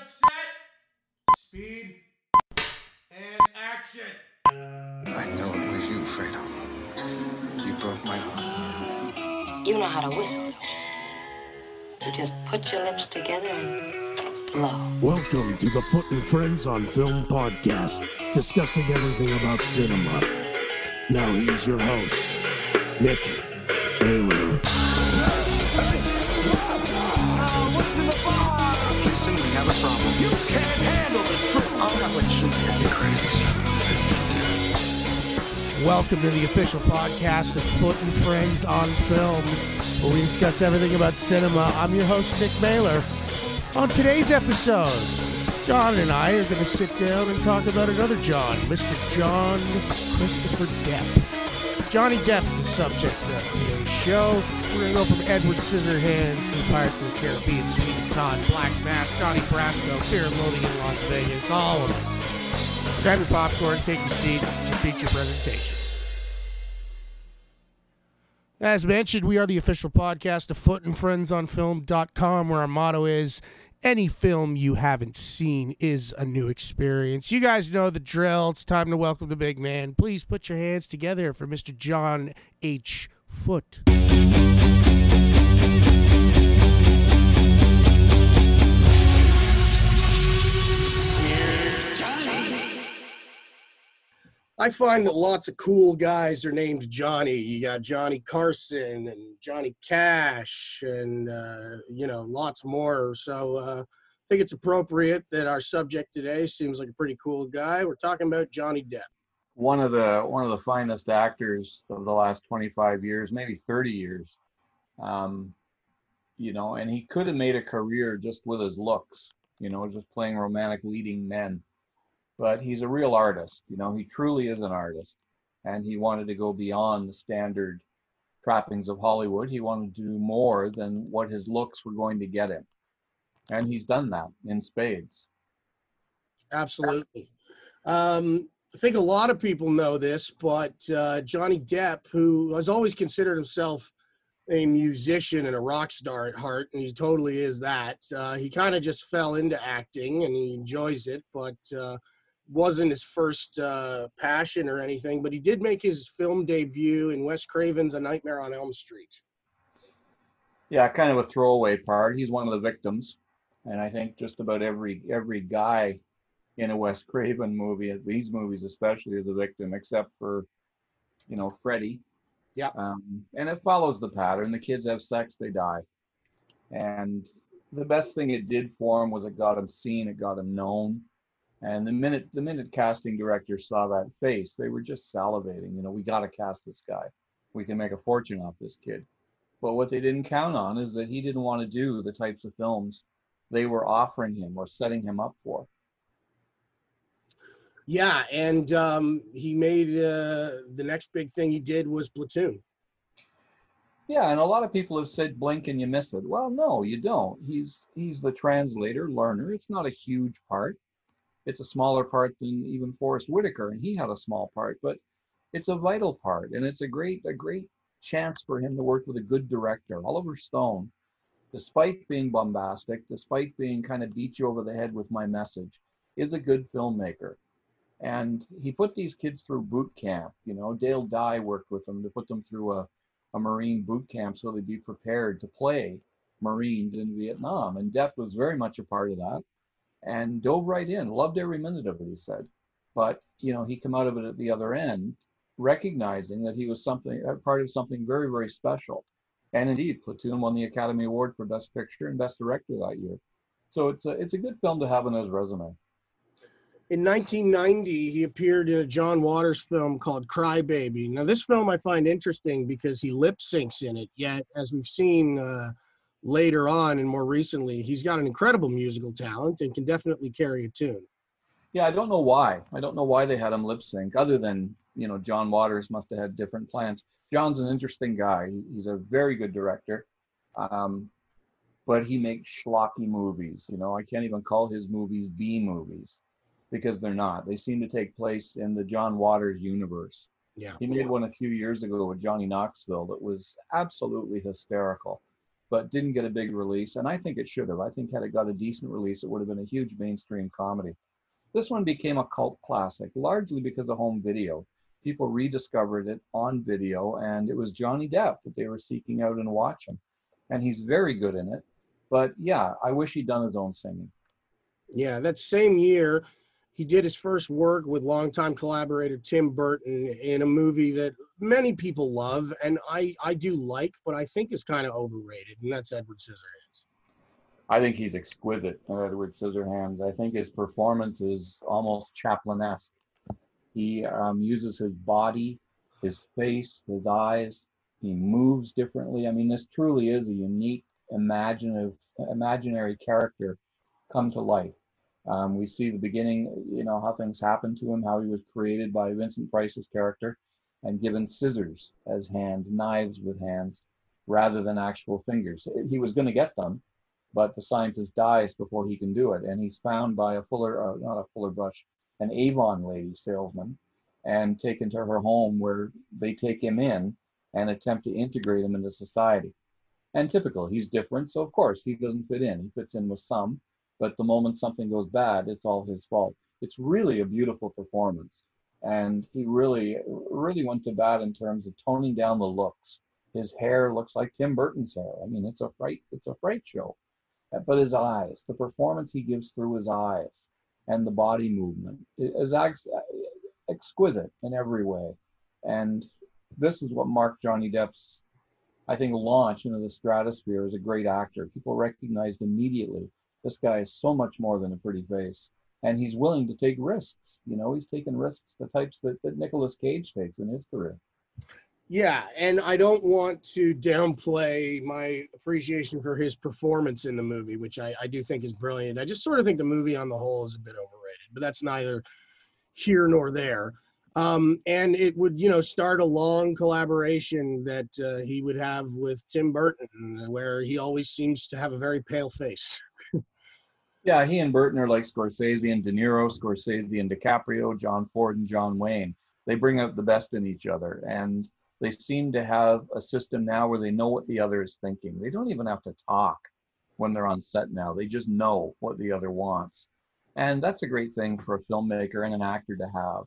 set, speed, and action. I know it was you, Fredo. You broke my heart. You know how to whistle, don't you? You just put your lips together and blow. Welcome to the Foot and Friends on Film podcast, discussing everything about cinema. Now here's your host, Nick Baylor. What's in the box? Houston, we have a problem. You can't handle the truth. I'm not what you think. You're crazy. Welcome to the official podcast of Foot and Friends on Film, where we discuss everything about cinema. I'm your host, Nick Baylor. On today's episode, John and I are going to sit down and talk about another John, Mr. John Christopher Depp. Johnny Depp's the subject of today's show. We're going to go from Edward Scissorhands to Pirates of the Caribbean, Sweet and Todd, Black Mass, Donnie Brasco, Fear and Loathing in Las Vegas, all of them. Grab your popcorn, take your seats. It's a feature presentation. As mentioned, we are the official podcast of footandfriendsonfilm.com, where our motto is, any film you haven't seen is a new experience. You guys know the drill. It's time to welcome the big man. Please put your hands together for Mr. John H. Foot. I find that lots of cool guys are named Johnny. You got Johnny Carson and Johnny Cash and, lots more. So I think it's appropriate that our subject today seems like a pretty cool guy. We're talking about Johnny Depp. One of the finest actors of the last 25 years, maybe 30 years. And he could have made a career just with his looks, just playing romantic leading men. But he's a real artist. He truly is an artist. And he wanted to go beyond the standard trappings of Hollywood. He wanted to do more than what his looks were going to get him. And he's done that in spades. Absolutely. I think a lot of people know this, but Johnny Depp, who has always considered himself a musician and a rock star at heart, and he totally is that, he kind of just fell into acting and he enjoys it, but wasn't his first passion or anything, but he did make his film debut in Wes Craven's A Nightmare on Elm Street. Yeah, kind of a throwaway part. He's one of the victims. And I think just about every guy in a Wes Craven movie, at these movies especially, is a victim, except for, Freddy. Yeah. And it follows the pattern. The kids have sex, they die. And the best thing it did for him was it got him seen, it got him known. And the minute casting directors saw that face, they were just salivating. We got to cast this guy. We can make a fortune off this kid. But what they didn't count on is that he didn't want to do the types of films they were offering him or setting him up for. Yeah, and he made the next big thing he did was Platoon. Yeah, and a lot of people have said blink and you miss it. Well, no, you don't. He's the translator, learner. It's not a huge part. It's a smaller part than even Forrest Whitaker, and he had a small part, but it's a vital part, and it's a great chance for him to work with a good director. Oliver Stone, despite being bombastic, despite being kind of beat you over the head with my message, is a good filmmaker. And he put these kids through boot camp. Dale Dye worked with them to put them through a Marine boot camp so they'd be prepared to play Marines in Vietnam. And Depp was very much a part of that. And dove right in, loved every minute of it, he said. But, he came out of it at the other end, recognizing that he was part of something very, very special. And indeed, Platoon won the Academy Award for Best Picture and Best Director that year. So it's a good film to have on his resume. In 1990, he appeared in a John Waters film called Cry Baby. Now, this film I find interesting because he lip syncs in it, yet, as we've seen later on and more recently, he's got an incredible musical talent and can definitely carry a tune. Yeah, I don't know why. I don't know why they had him lip sync, other than, John Waters must have had different plans. John's an interesting guy. He's a very good director, but he makes schlocky movies. I can't even call his movies B movies because they're not. They seem to take place in the John Waters universe. Yeah. He made one a few years ago with Johnny Knoxville that was absolutely hysterical. but didn't get a big release. And I think it should have. I think had it got a decent release, it would have been a huge mainstream comedy. This one became a cult classic, largely because of home video. People rediscovered it on video, and it was Johnny Depp that they were seeking out and watching. And he's very good in it. But yeah, I wish he'd done his own singing. Yeah, that same year, he did his first work with longtime collaborator Tim Burton in a movie that many people love, and I do like, but I think is kind of overrated, and that's Edward Scissorhands. I think he's exquisite, Edward Scissorhands. I think his performance is almost Chaplin-esque. He uses his body, his face, his eyes. He moves differently. I mean, this truly is a unique, imaginary character come to life. We see the beginning, how things happened to him, how he was created by Vincent Price's character and given scissors as hands, knives with hands, rather than actual fingers. He was going to get them, but the scientist dies before he can do it. And he's found by an Avon lady salesman, and taken to her home, where they take him in and attempt to integrate him into society. And typical, he's different, so of course he doesn't fit in. He fits in with some, but the moment something goes bad, it's all his fault. It's really a beautiful performance. And he really, really went to bat in terms of toning down the looks. His hair looks like Tim Burton's hair. I mean, it's a fright show. But his eyes, the performance he gives through his eyes and the body movement is exquisite in every way. And this is what marked Johnny Depp's, I think, launch into the stratosphere as a great actor. People recognized immediately, this guy is so much more than a pretty face. And he's willing to take risks. He's taken risks, the types that Nicolas Cage takes in his career. Yeah, and I don't want to downplay my appreciation for his performance in the movie, which I do think is brilliant. I just sort of think the movie on the whole is a bit overrated, but that's neither here nor there. And it would, start a long collaboration that he would have with Tim Burton, where he always seems to have a very pale face. Yeah, he and Burton are like Scorsese and De Niro, Scorsese and DiCaprio, John Ford and John Wayne. They bring out the best in each other, and they seem to have a system now where they know what the other is thinking. They don't even have to talk when they're on set now. They just know what the other wants. And that's a great thing for a filmmaker and an actor to have.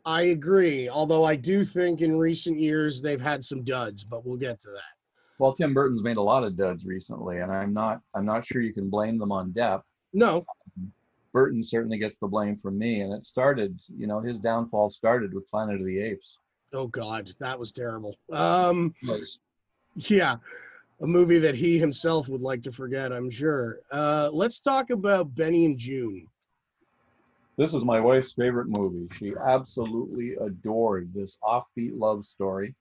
I agree, although I do think in recent years they've had some duds, but we'll get to that. Well, Tim Burton's made a lot of duds recently, and I'm not sure you can blame them on Depp. No. Burton certainly gets the blame from me, and it started, his downfall started with Planet of the Apes. Oh God, that was terrible. Nice. Yeah, a movie that he himself would like to forget, I'm sure. Let's talk about Benny and June. This was my wife's favorite movie. She absolutely adored this offbeat love story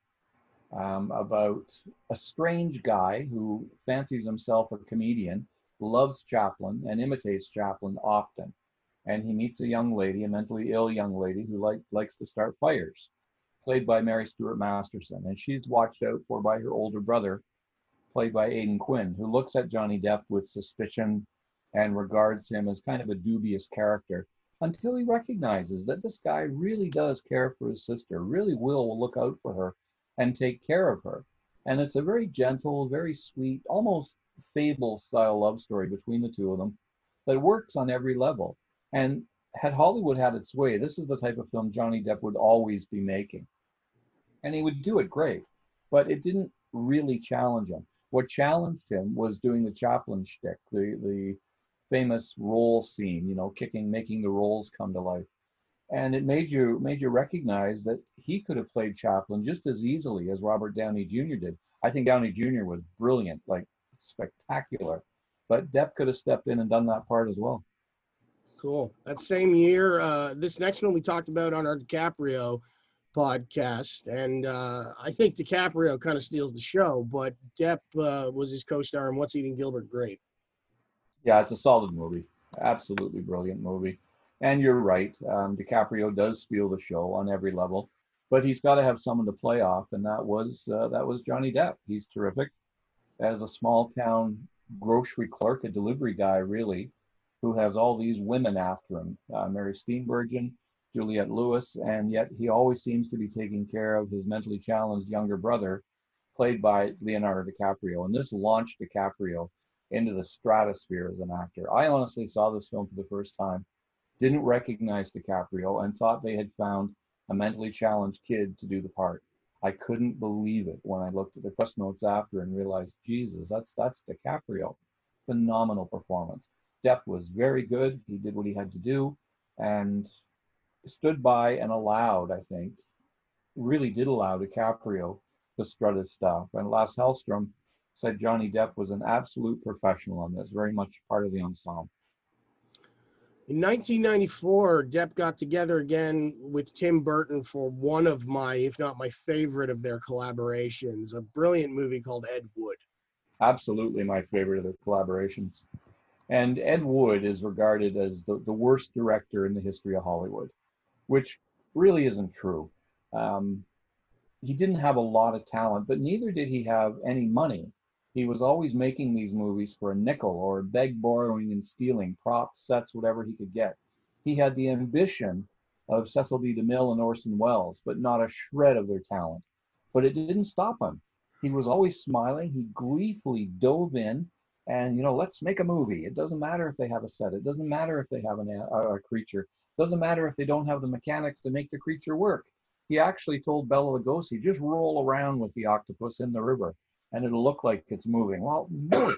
about a strange guy who fancies himself a comedian, loves Chaplin, and imitates Chaplin often. And he meets a young lady, a mentally ill young lady, who likes to start fires, played by Mary Stuart Masterson. And she's watched out for by her older brother, played by Aidan Quinn, who looks at Johnny Depp with suspicion and regards him as kind of a dubious character, until he recognizes that this guy really does care for his sister, really will look out for her and take care of her. And it's a very gentle, very sweet, almost fable-style love story between the two of them that works on every level. And had Hollywood had its way, this is the type of film Johnny Depp would always be making. And he would do it great, but it didn't really challenge him. What challenged him was doing the Chaplin shtick, the famous roll scene, making the rolls come to life. And it made you recognize that he could have played Chaplin just as easily as Robert Downey Jr. did. I think Downey Jr. was brilliant, like spectacular, but Depp could have stepped in and done that part as well. Cool. That same year, this next one we talked about on our DiCaprio podcast, and I think DiCaprio kind of steals the show, but Depp was his co-star in What's Eating Gilbert Grape. Yeah, it's a solid movie. Absolutely brilliant movie. And you're right, DiCaprio does steal the show on every level, but he's got to have someone to play off, and that was Johnny Depp. He's terrific as a small town grocery clerk, a delivery guy, really, who has all these women after him, Mary Steenburgen, Juliette Lewis, and yet he always seems to be taking care of his mentally challenged younger brother, played by Leonardo DiCaprio. And this launched DiCaprio into the stratosphere as an actor. I honestly saw this film for the first time, didn't recognize DiCaprio, and thought they had found a mentally challenged kid to do the part. I couldn't believe it when I looked at the press notes after and realized, Jesus, that's DiCaprio. Phenomenal performance. Depp was very good. He did what he had to do and stood by and allowed, I think, really did allow DiCaprio to strut his stuff. And Lasse Hallström said Johnny Depp was an absolute professional on this, very much part of the ensemble. In 1994, Depp got together again with Tim Burton for one of my, if not my favorite of their collaborations, a brilliant movie called Ed Wood. Absolutely my favorite of their collaborations. And Ed Wood is regarded as the worst director in the history of Hollywood, which really isn't true. He didn't have a lot of talent, but neither did he have any money. He was always making these movies for a nickel or beg, borrowing, and stealing props, sets, whatever he could get. He had the ambition of Cecil B. DeMille and Orson Welles, but not a shred of their talent. But it didn't stop him. He was always smiling. He gleefully dove in and, let's make a movie. It doesn't matter if they have a set. It doesn't matter if they have a creature. It doesn't matter if they don't have the mechanics to make the creature work. He actually told Bela Lugosi, just roll around with the octopus in the river and it'll look like it's moving. Well, no,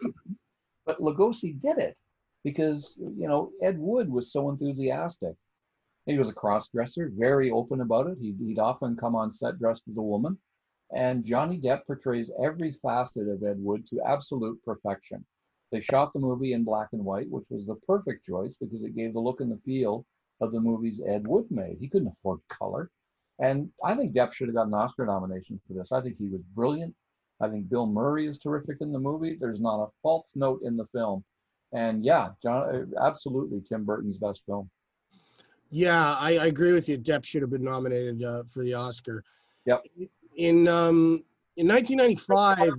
but Lugosi did it because, Ed Wood was so enthusiastic. He was a cross-dresser, very open about it. He'd often come on set dressed as a woman. And Johnny Depp portrays every facet of Ed Wood to absolute perfection. They shot the movie in black and white, which was the perfect choice because it gave the look and the feel of the movies Ed Wood made. He couldn't afford color. And I think Depp should have got an Oscar nomination for this. I think he was brilliant. I think Bill Murray is terrific in the movie. There's not a false note in the film. And yeah, absolutely Tim Burton's best film. Yeah, I agree with you. Depp should have been nominated for the Oscar. Yep. In 1995,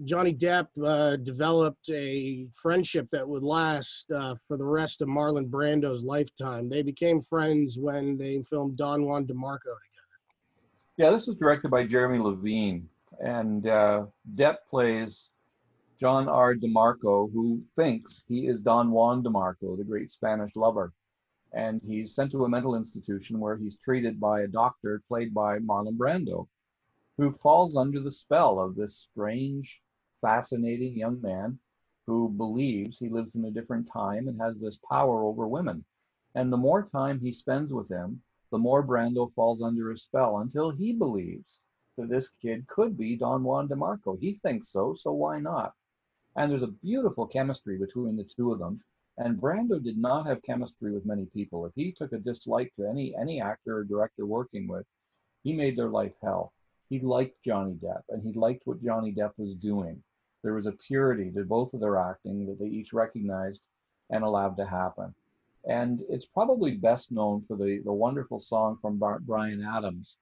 Johnny Depp developed a friendship that would last for the rest of Marlon Brando's lifetime. They became friends when they filmed Don Juan DeMarco together. Yeah, this was directed by Jeremy Levine, and Depp plays John R. DeMarco, who thinks he is Don Juan DeMarco, the great Spanish lover. And he's sent to a mental institution where he's treated by a doctor played by Marlon Brando, who falls under the spell of this strange, fascinating young man who believes he lives in a different time and has this power over women. And the more time he spends with him, the more Brando falls under his spell until he believes that this kid could be Don Juan DeMarco. He thinks so why not? And there's a beautiful chemistry between the two of them. And Brando did not have chemistry with many people. If he took a dislike to any actor or director working with, he made their life hell. He liked Johnny Depp, and he liked what Johnny Depp was doing. There was a purity to both of their acting that they each recognized and allowed to happen. And it's probably best known for the wonderful song from Bryan Adams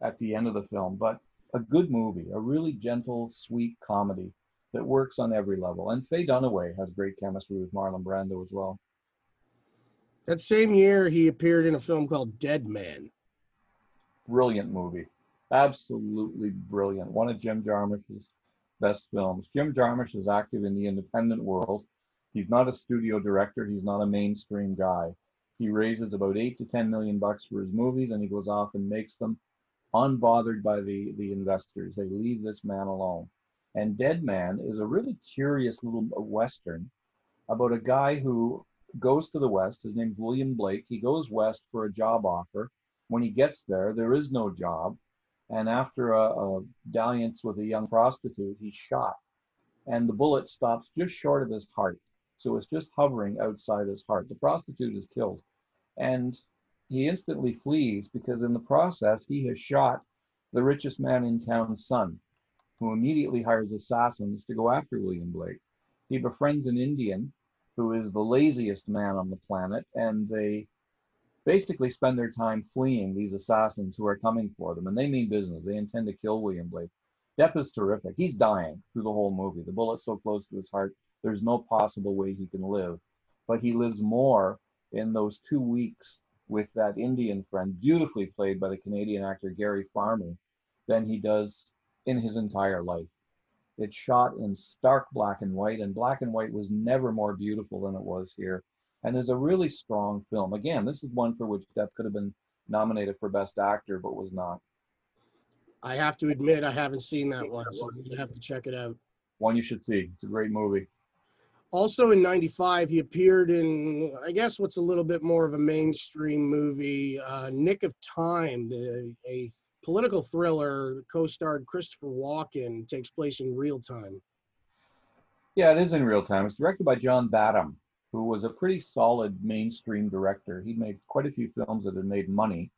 at the end of the film, but a good movie, a really gentle, sweet comedy that works on every level. And Faye Dunaway has great chemistry with Marlon Brando as well. That same year, he appeared in a film called Dead Man. Brilliant movie. Absolutely brilliant. One of Jim Jarmusch's best films. Jim Jarmusch is active in the independent world. He's not a studio director. He's not a mainstream guy. He raises about $8 to $10 million for his movies, and he goes off and makes them unbothered by the investors. They leave this man alone. And Dead Man is a really curious little Western about a guy who goes to the West. His name's William Blake. He goes west for a job offer. When he gets there, there is no job. And after a dalliance with a young prostitute, he's shot. And the bullet stops just short of his heart. So it's just hovering outside his heart. The prostitute is killed. And he instantly flees because in the process, he has shot the richest man in town's son, who immediately hires assassins to go after William Blake. He befriends an Indian who is the laziest man on the planet, and they basically spend their time fleeing these assassins who are coming for them, and they mean business. They intend to kill William Blake. Depp is terrific. He's dying through the whole movie. The bullet's so close to his heart, there's no possible way he can live. But he lives more in those 2 weeks with that Indian friend, beautifully played by the Canadian actor Gary Farmer, than he does in his entire life. It's shot in stark black and black and white was never more beautiful than it was here. And is a really strong film. Again, this is one for which Depp could have been nominated for Best Actor, but was not. I have to admit, I haven't seen that one, so I'm gonna have to check it out. One you should see. It's a great movie. Also in '95, he appeared in, I guess, what's a little bit more of a mainstream movie, Nick of Time, a political thriller, co-starred Christopher Walken, takes place in real time. Yeah, it is in real time. It's directed by John Badham, who was a pretty solid mainstream director. He made quite a few films that had made money,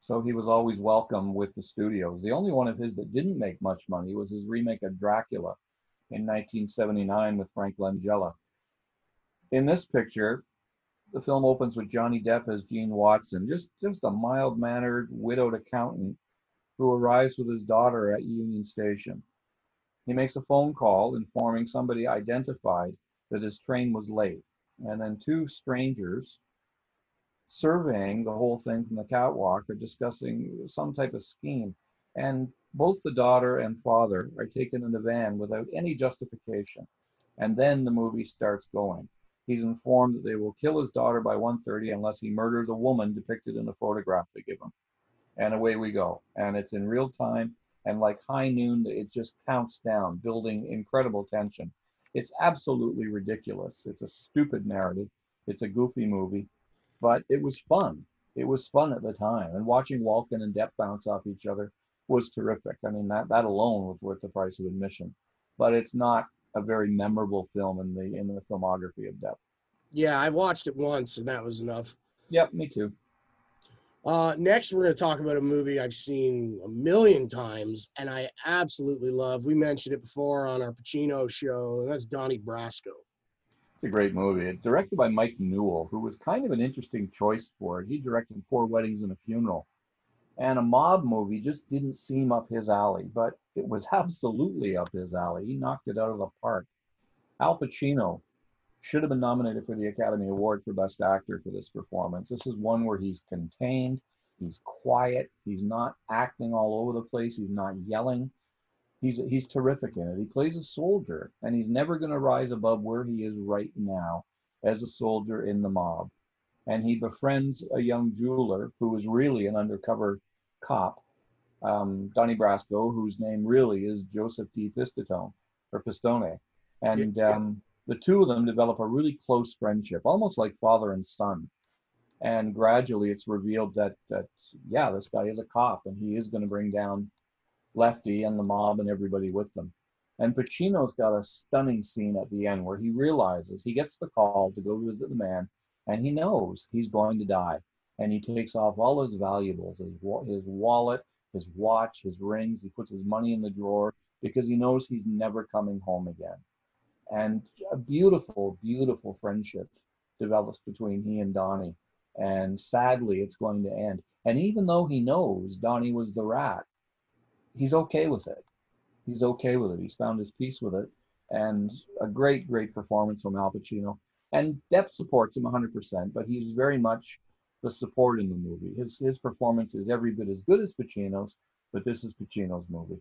so he was always welcome with the studios. The only one of his that didn't make much money was his remake of Dracula in 1979 with Frank Langella. In this picture, the film opens with Johnny Depp as Gene Watson, just a mild-mannered widowed accountant who arrives with his daughter at Union Station. He makes a phone call informing somebody identified that his train was late, and then two strangers surveying the whole thing from the catwalk are discussing some type of scheme. And both the daughter and father are taken in the van without any justification. And then the movie starts going. He's informed that they will kill his daughter by 1:30 unless he murders a woman depicted in the photograph they give him. And away we go. And it's in real time. And like high noon, it just counts down, building incredible tension. It's absolutely ridiculous. It's a stupid narrative. It's a goofy movie, but it was fun. It was fun at the time. And watching Walken and Depp bounce off each other was terrific. I mean, that alone was worth the price of admission. But it's not a very memorable film in the filmography of Depp. Yeah, I watched it once, and that was enough. Yep, me too. Next, we're going to talk about a movie I've seen a million times, and I absolutely love. We mentioned it before on our Pacino show, and that's Donnie Brasco. It's a great movie. It's directed by Mike Newell, who was kind of an interesting choice for it. He directed Four Weddings and a Funeral. And a mob movie just didn't seem up his alley, but it was absolutely up his alley. He knocked it out of the park. Al Pacino should have been nominated for the Academy Award for Best Actor for this performance. This is one where he's contained, he's quiet, he's not acting all over the place, he's not yelling. He's terrific in it. He plays a soldier, and he's never going to rise above where he is right now as a soldier in the mob. And he befriends a young jeweler who is really an undercover cop, Donnie Brasco, whose name really is Joseph D. Pistone. And the two of them develop a really close friendship, almost like father and son. And gradually it's revealed that this guy is a cop, and he is going to bring down Lefty and the mob and everybody with them. And Pacino's got a stunning scene at the end where he realizes, he gets the call to go visit the man, and he knows he's going to die. And he takes off all his valuables, his wallet, his watch, his rings. He puts his money in the drawer because he knows he's never coming home again. And a beautiful, beautiful friendship develops between he and Donnie. And sadly, it's going to end. And even though he knows Donnie was the rat, he's okay with it. He's okay with it. He's found his peace with it. And a great, great performance from Al Pacino. And Depp supports him 100%, but he's very much the support in the movie. His performance is every bit as good as Pacino's, but this is Pacino's movie.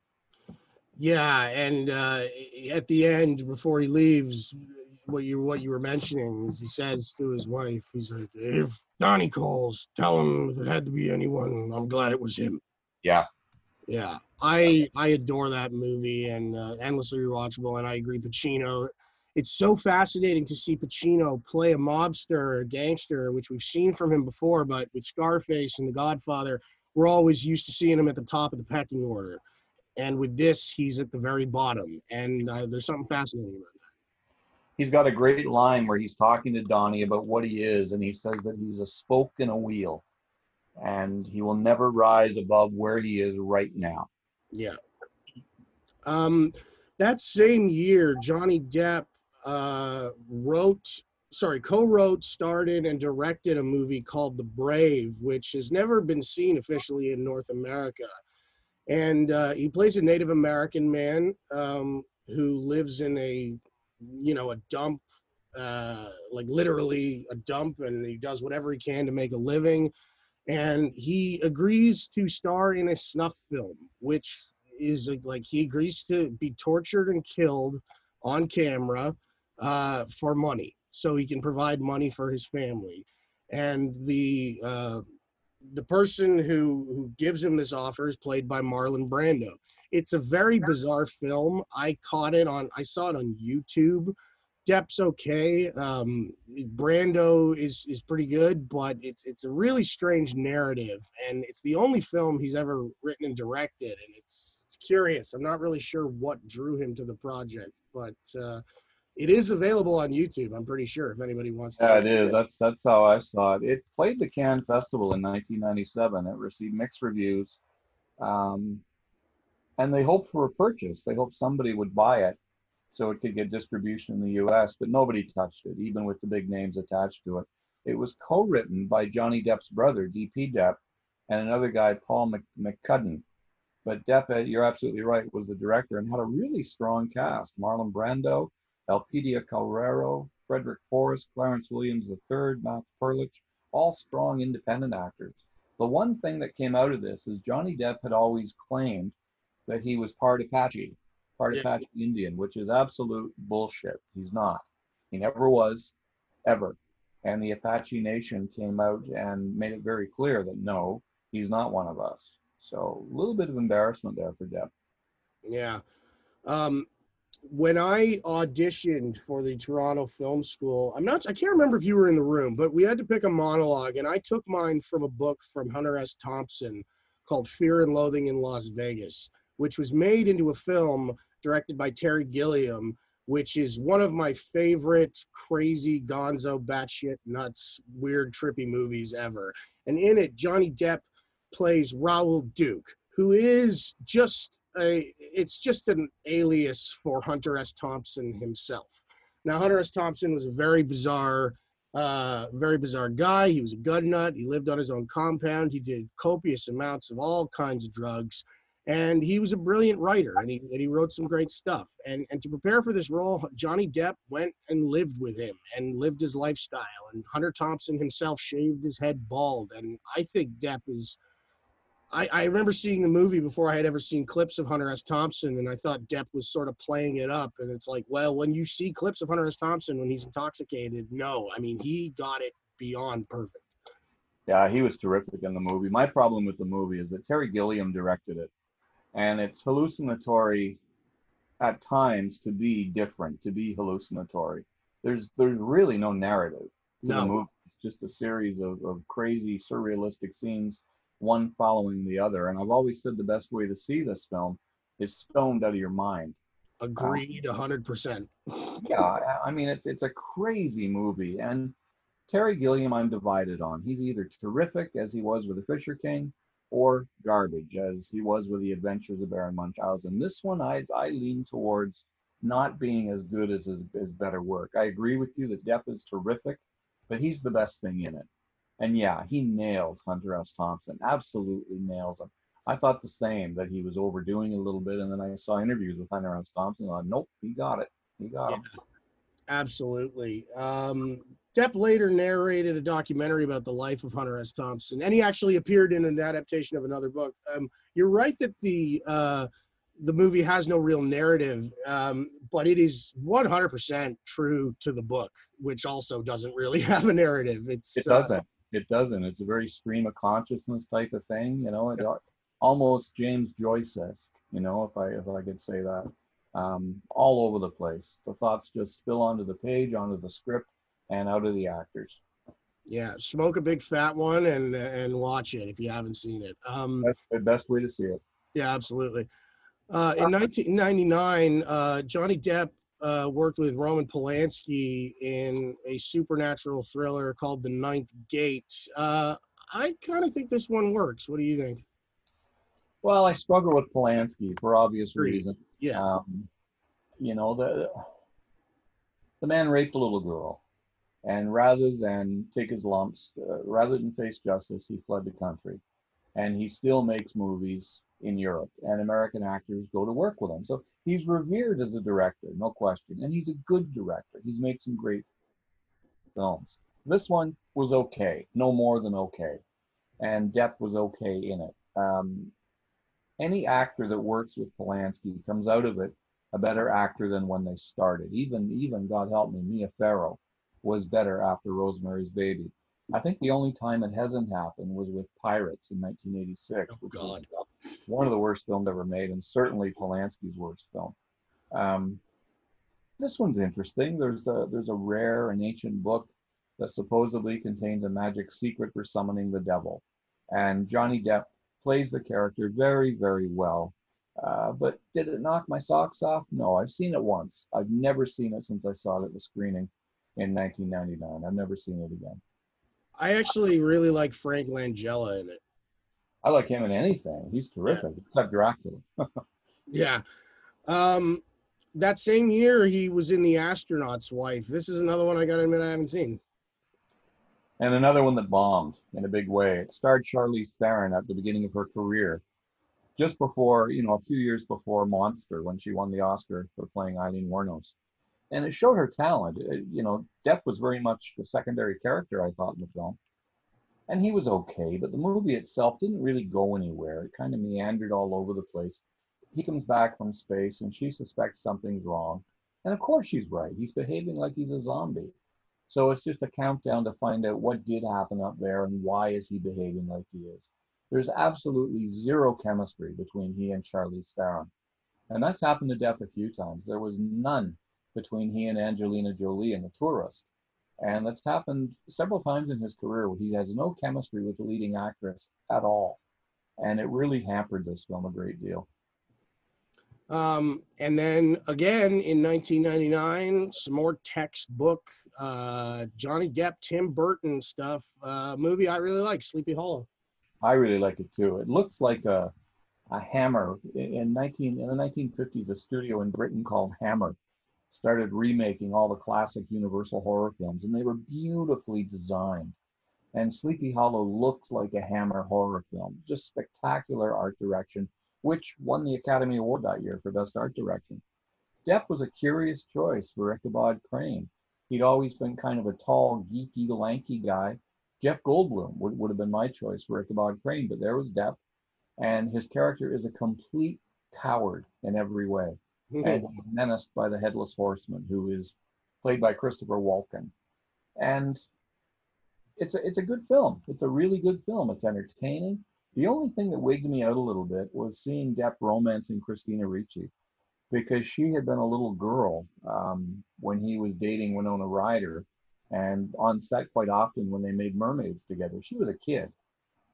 Yeah, and at the end, before he leaves, what you were mentioning is he says to his wife, he's like, "If Donnie calls, tell him if it had to be anyone, I'm glad it was him." Yeah. Yeah, I adore that movie, and endlessly rewatchable, and I agree, Pacino. It's so fascinating to see Pacino play a mobster, a gangster, which we've seen from him before, but with Scarface and The Godfather, we're always used to seeing him at the top of the pecking order. And with this, he's at the very bottom, and there's something fascinating about that. He's got a great line where he's talking to Donnie about what he is, and he says that he's a spoke in a wheel, and he will never rise above where he is right now. Yeah. That same year, Johnny Depp co-wrote, started, and directed a movie called The Brave, which has never been seen officially in North America. And he plays a Native American man who lives in a dump, like literally a dump, and he does whatever he can to make a living. And he agrees to star in a snuff film, which is like he agrees to be tortured and killed on camera for money, so he can provide money for his family. And the person who gives him this offer is played by Marlon Brando. It's a very bizarre film. I saw it on YouTube. Depp's okay. Brando is pretty good, but it's a really strange narrative, and it's the only film he's ever written and directed, and it's curious. I'm not really sure what drew him to the project, but it is available on YouTube, I'm pretty sure, if anybody wants to Yeah, check it is. That's how I saw it. It played the Cannes Festival in 1997. It received mixed reviews, um, and they hoped for a purchase. They hoped somebody would buy it so it could get distribution in the U.S., but nobody touched it, even with the big names attached to it. It was co-written by Johnny Depp's brother, D.P. Depp, and another guy, Paul McCudden. But Depp, you're absolutely right, was the director and had a really strong cast. Marlon Brando, Elpidia Calrero, Frederick Forrest, Clarence Williams III, Matt Perlich, all strong independent actors. The one thing that came out of this is Johnny Depp had always claimed that he was part Apache Indian, which is absolute bullshit. He's not. He never was, ever. And the Apache Nation came out and made it very clear that no, he's not one of us. So a little bit of embarrassment there for Depp. Yeah. When I auditioned for the Toronto Film School, I can't remember if you were in the room, but we had to pick a monologue, and I took mine from a book from Hunter S. Thompson called Fear and Loathing in Las Vegas, which was made into a film directed by Terry Gilliam, which is one of my favorite crazy gonzo batshit nuts weird trippy movies ever. And in it, Johnny Depp plays Raoul Duke, who is it's just an alias for Hunter S. Thompson himself. Now, Hunter S. Thompson was a very bizarre guy. He was a gun nut. He lived on his own compound. He did copious amounts of all kinds of drugs. And he was a brilliant writer, and he wrote some great stuff. And to prepare for this role, Johnny Depp went and lived with him and lived his lifestyle. And Hunter Thompson himself shaved his head bald. And I think Depp is... I remember seeing the movie before I had ever seen clips of Hunter S. Thompson, and I thought Depp was sort of playing it up. And it's like, well, when you see clips of Hunter S. Thompson when he's intoxicated, no. I mean, he got it beyond perfect. Yeah, he was terrific in the movie. My problem with the movie is that Terry Gilliam directed it, and it's hallucinatory at times to be different, to be hallucinatory. There's really no narrative to the movie. It's just a series of crazy, surrealistic scenes, one following the other. And I've always said the best way to see this film is stoned out of your mind. Agreed, 100%. Yeah, I mean, it's a crazy movie. And Terry Gilliam, I'm divided on. He's either terrific, as he was with The Fisher King, or garbage, as he was with The Adventures of Baron Munchausen. This one, I lean towards not being as good as his better work. I agree with you that Depp is terrific, but he's the best thing in it. And yeah, he nails Hunter S. Thompson, absolutely nails him. I thought the same, that he was overdoing it a little bit, and then I saw interviews with Hunter S. Thompson, and I thought, nope, he got it. He got him. Absolutely. Depp later narrated a documentary about the life of Hunter S. Thompson, and he actually appeared in an adaptation of another book. You're right that the movie has no real narrative, but it is 100% true to the book, which also doesn't really have a narrative. It doesn't. It's a very stream of consciousness type of thing, you know. It almost James Joyce-esque, you know, if I could say that. All over the place. The thoughts just spill onto the page, onto the script, and out of the actors. Yeah, smoke a big fat one and watch it if you haven't seen it. That's the best way to see it. Yeah, absolutely. In 1999, Johnny Depp worked with Roman Polanski in a supernatural thriller called The Ninth Gate. I kind of think this one works. What do you think? Well, I struggle with Polanski for obvious reasons. Yeah. You know, the man raped a little girl, and rather than take his lumps, rather than face justice, he fled the country. And he still makes movies in Europe, and American actors go to work with him. So he's revered as a director, no question. And he's a good director. He's made some great films. This one was okay, no more than okay. And Depp was okay in it. any actor that works with Polanski comes out of it a better actor than when they started. Even God help me, Mia Farrow was better after Rosemary's Baby. I think the only time it hasn't happened was with Pirates in 1986, Oh which God. was one of the worst films ever made, and certainly Polanski's worst film. Um, this one's interesting. There's a rare and ancient book that supposedly contains a magic secret for summoning the devil, and Johnny Depp plays the character very, very well. But did it knock my socks off? No, I've seen it once. I've never seen it since I saw it at the screening in 1999. I've never seen it again. I actually really like Frank Langella in it. I like him in anything. He's terrific, except Dracula. Yeah. Um, that same year, he was in The Astronaut's Wife. This is another one I got to admit I haven't seen. And another one that bombed in a big way. It starred Charlize Theron at the beginning of her career, just before, a few years before Monster, when she won the Oscar for playing Eileen Wuornos. And it showed her talent. Depp was very much the secondary character, I thought, in the film. And he was okay, but the movie itself didn't really go anywhere. It kind of meandered all over the place. He comes back from space and she suspects something's wrong. And of course she's right. He's behaving like he's a zombie. So it's just a countdown to find out what did happen up there and why is he behaving like he is. There's absolutely zero chemistry between he and Charlize Theron. And that's happened to Depp a few times. There was none between he and Angelina Jolie in The Tourist. And that's happened several times in his career where he has no chemistry with the leading actress at all. And it really hampered this film a great deal. And then again in 1999, some more textbook Johnny Depp, Tim Burton stuff. Movie I really like, Sleepy Hollow. I really like it too. It looks like a Hammer. In the 1950s, a studio in Britain called Hammer started remaking all the classic Universal horror films, and they were beautifully designed. And Sleepy Hollow looks like a Hammer horror film. Just spectacular art direction, which won the Academy Award that year for Best Art Direction. Depp was a curious choice for Ichabod Crane. He'd always been kind of a tall, geeky, lanky guy. Jeff Goldblum would have been my choice for Ichabod Crane, but there was Depp, and his character is a complete coward in every way. And he's menaced by the Headless Horseman, who is played by Christopher Walken. And it's a good film. It's a really good film. It's entertaining. The only thing that wigged me out a little bit was seeing Depp romancing Christina Ricci, because she had been a little girl when he was dating Winona Ryder, and on set quite often when they made Mermaids together. She was a kid,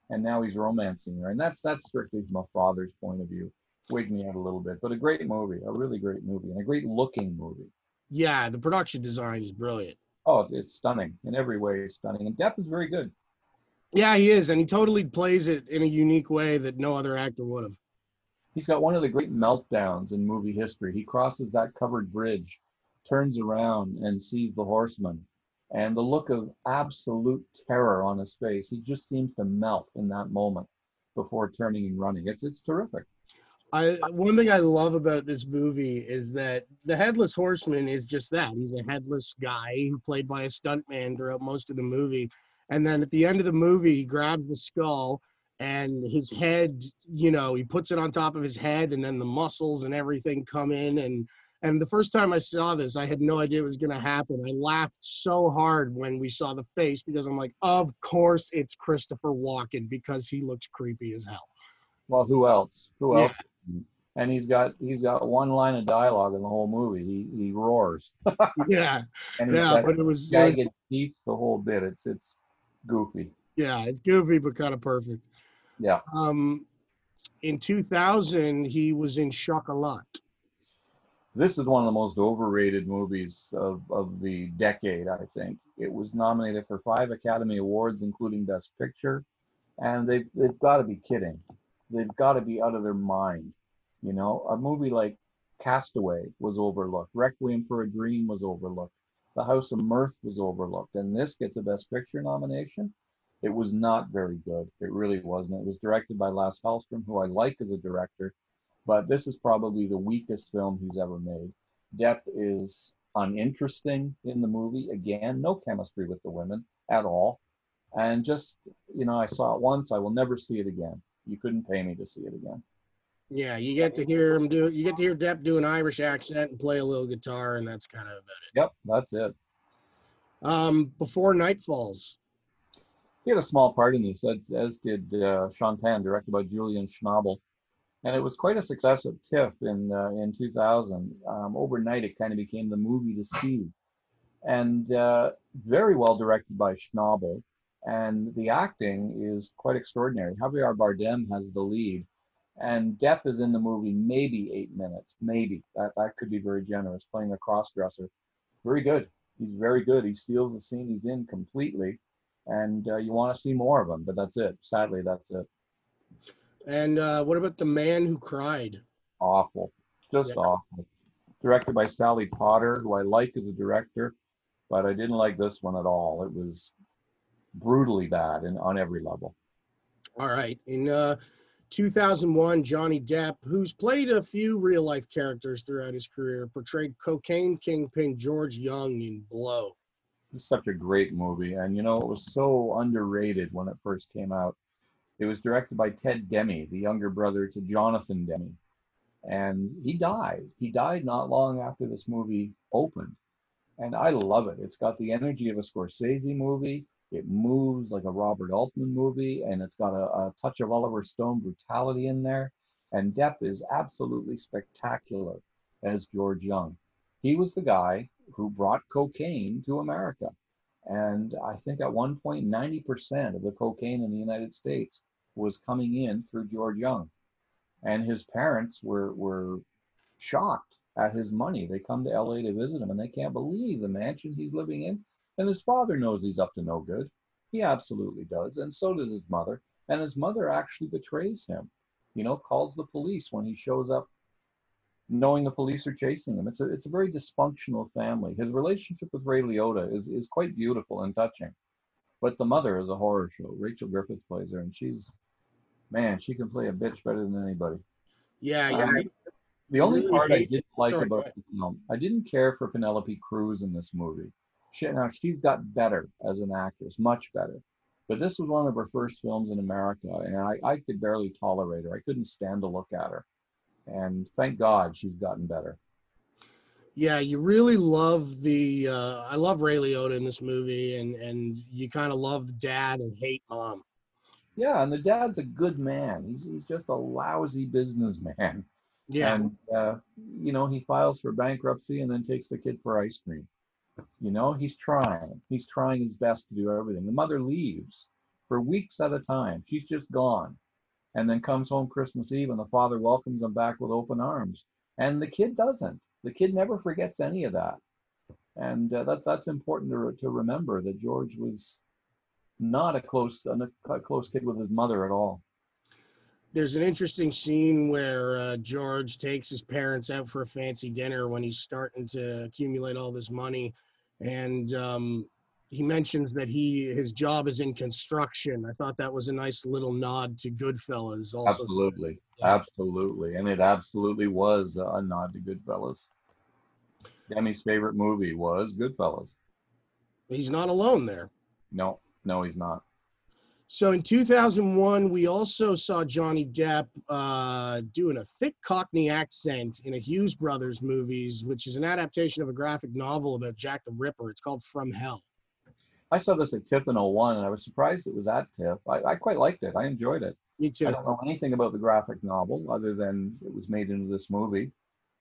and now he's romancing her. And that's strictly from a father's point of view. Wigged me out a little bit, but a great movie, a really great movie, and a great looking movie. Yeah, the production design is brilliant. Oh, it's stunning in every way. It's stunning, and Depp is very good. Yeah, he is, and he totally plays it in a unique way that no other actor would have. He's got one of the great meltdowns in movie history. He crosses that covered bridge, turns around and sees the horseman, and the look of absolute terror on his face. He just seems to melt in that moment before turning and running. It's terrific. One thing I love about this movie is that the Headless Horseman is just that. He's a headless guy who played by a stuntman throughout most of the movie. And then at the end of the movie, he grabs the skull and his head, he puts it on top of his head, and then the muscles and everything come in. And the first time I saw this, I had no idea it was going to happen. I laughed so hard when we saw the face, because I'm like, of course it's Christopher Walken, because he looks creepy as hell. Well, who else? Who else? And he's got one line of dialogue in the whole movie. He roars. Yeah, And but it was jagged teeth, the whole bit. It's goofy. Yeah, it's goofy but kind of perfect. Yeah. In 2000, he was in Chocolat. This is one of the most overrated movies of the decade, I think. It was nominated for 5 Academy Awards, including Best Picture, and they've got to be kidding. They've got to be out of their mind. A movie like Castaway was overlooked. Requiem for a Dream was overlooked. The House of Mirth was overlooked. And this gets a Best Picture nomination. It was not very good. It really wasn't. It was directed by Lasse Hallström, who I like as a director, but this is probably the weakest film he's ever made. Depp is uninteresting in the movie. Again, no chemistry with the women at all. And just, I saw it once. I will never see it again. You couldn't pay me to see it again. Yeah, you get to hear Depp do an Irish accent and play a little guitar, and that's kind of about Yep, that's it. it. Before Night Falls. He had a small part in this, as did Sean Penn, directed by Julian Schnabel. And it was quite a success at TIFF in 2000. Overnight, it kind of became the movie to see. And very well directed by Schnabel. And the acting is quite extraordinary. Javier Bardem has the lead. And Depp is in the movie maybe 8 minutes, maybe. That could be very generous, playing a cross-dresser. Very good. He's very good. He steals the scene he's in completely. And you want to see more of him, but that's it. Sadly, that's it. And what about The Man Who Cried? Awful. Just awful. Directed by Sally Potter, who I like as a director, but I didn't like this one at all. It was brutally bad on every level. All right. In 2001, Johnny Depp, who's played a few real-life characters throughout his career, portrayed cocaine kingpin George Young in Blow. This is such a great movie, and it was so underrated when it first came out. It was directed by Ted Demme, the younger brother to Jonathan Demme, and he died. He died not long after this movie opened, and I love it. It's got the energy of a Scorsese movie. It moves like a Robert Altman movie, and it's got a touch of Oliver Stone brutality in there, and Depp is absolutely spectacular as George Young. He was the guy who brought cocaine to America. And I think at one point, 90% of the cocaine in the United States was coming in through George Young. And his parents were shocked at his money. They come to LA to visit him and they can't believe the mansion he's living in. And his father knows he's up to no good. He absolutely does. And so does his mother. And his mother actually betrays him, calls the police when he shows up knowing the police are chasing him. It's a very dysfunctional family. His relationship with Ray Liotta is quite beautiful and touching. But the mother is a horror show. Rachel Griffith plays her, and she can play a bitch better than anybody. Yeah. The only part I didn't like about the film, I didn't care for Penelope Cruz in this movie. She's got better as an actress, much better. But this was one of her first films in America, and I could barely tolerate her. I couldn't stand to look at her. And thank God she's gotten better. Yeah, you really love I love Ray Liotta in this movie, and you kind of love the dad and hate mom. Yeah, and the dad's a good man. He's just a lousy businessman. Yeah. And, he files for bankruptcy and then takes the kid for ice cream. He's trying. He's trying his best to do everything. The mother leaves for weeks at a time. She's just gone. And then comes home Christmas Eve and the father welcomes him back with open arms. And the kid doesn't. The kid never forgets any of that. And that's important to remember, that George was not a close kid with his mother at all. There's an interesting scene where George takes his parents out for a fancy dinner when he's starting to accumulate all this money. And he mentions that his job is in construction. I thought that was a nice little nod to Goodfellas also. Absolutely. Yeah. Absolutely. And it absolutely was a nod to Goodfellas. Demi's favorite movie was Goodfellas. He's not alone there. No, he's not. So in 2001, we also saw Johnny Depp doing a thick Cockney accent in a Hughes Brothers movies, which is an adaptation of a graphic novel about Jack the Ripper. It's called From Hell. I saw this at TIFF in 01, and I was surprised it was at TIFF. I quite liked it. I enjoyed it. Me too. I don't know anything about the graphic novel other than it was made into this movie.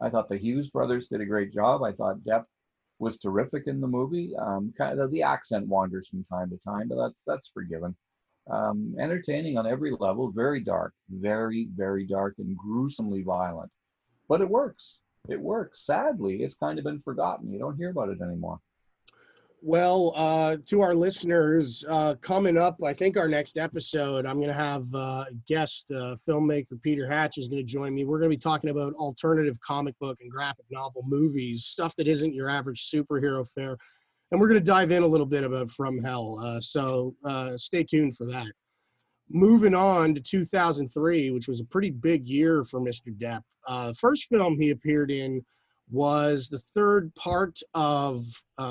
I thought the Hughes brothers did a great job. I thought Depp was terrific in the movie. Kind of the accent wanders from time to time, but that's forgiven. Entertaining on every level, very dark, very, very dark and gruesomely violent. But it works. It works. Sadly, it's kind of been forgotten. You don't hear about it anymore. Well, to our listeners, coming up, I think our next episode, I'm going to have guest filmmaker Peter Hatch is going to join me. We're going to be talking about alternative comic book and graphic novel movies, stuff that isn't your average superhero fare. And we're going to dive in a little bit about From Hell. So stay tuned for that. Moving on to 2003, which was a pretty big year for Mr. Depp. The first film he appeared in was the third part of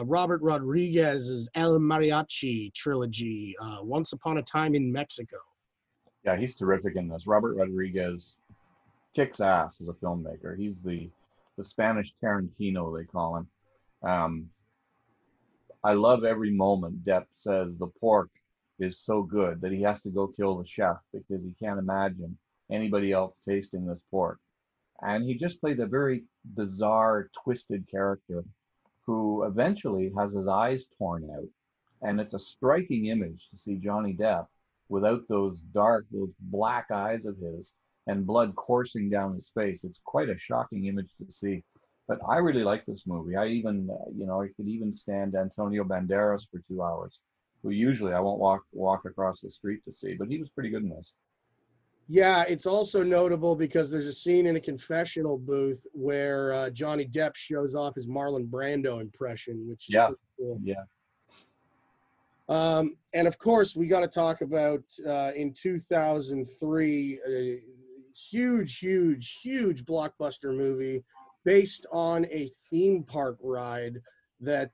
Robert Rodriguez's El Mariachi trilogy, Once Upon a Time in Mexico. Yeah, he's terrific in this. Robert Rodriguez kicks ass as a filmmaker. He's the Spanish Tarantino, they call him. I love every moment Depp says the pork is so good that he has to go kill the chef because he can't imagine anybody else tasting this pork. And he just plays a very bizarre, twisted character who eventually has his eyes torn out. And it's a striking image to see Johnny Depp without those black eyes of his and blood coursing down his face. It's quite a shocking image to see. But I really like this movie. I even, I could even stand Antonio Banderas for 2 hours, who usually I won't walk across the street to see, but he was pretty good in this. Yeah, it's also notable because there's a scene in a confessional booth where Johnny Depp shows off his Marlon Brando impression, which is pretty cool. Yeah. And of course, we got to talk about in 2003, a huge blockbuster movie based on a theme park ride that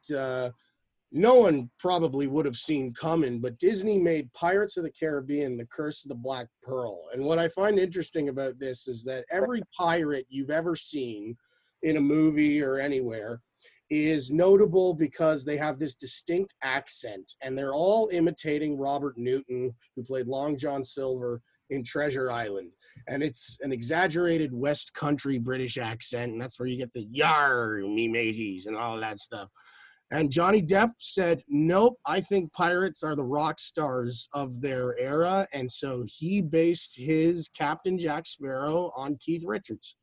no one probably would have seen coming, but Disney made Pirates of the Caribbean, The Curse of the Black Pearl. And what I find interesting about this is that every pirate you've ever seen in a movie or anywhere is notable because they have this distinct accent, and they're all imitating Robert Newton, who played Long John Silver in Treasure Island. And it's an exaggerated West Country British accent, and that's where you get the "yar, me mateys" and all that stuff. And Johnny Depp said, nope, I think pirates are the rock stars of their era. And so he based his Captain Jack Sparrow on Keith Richards.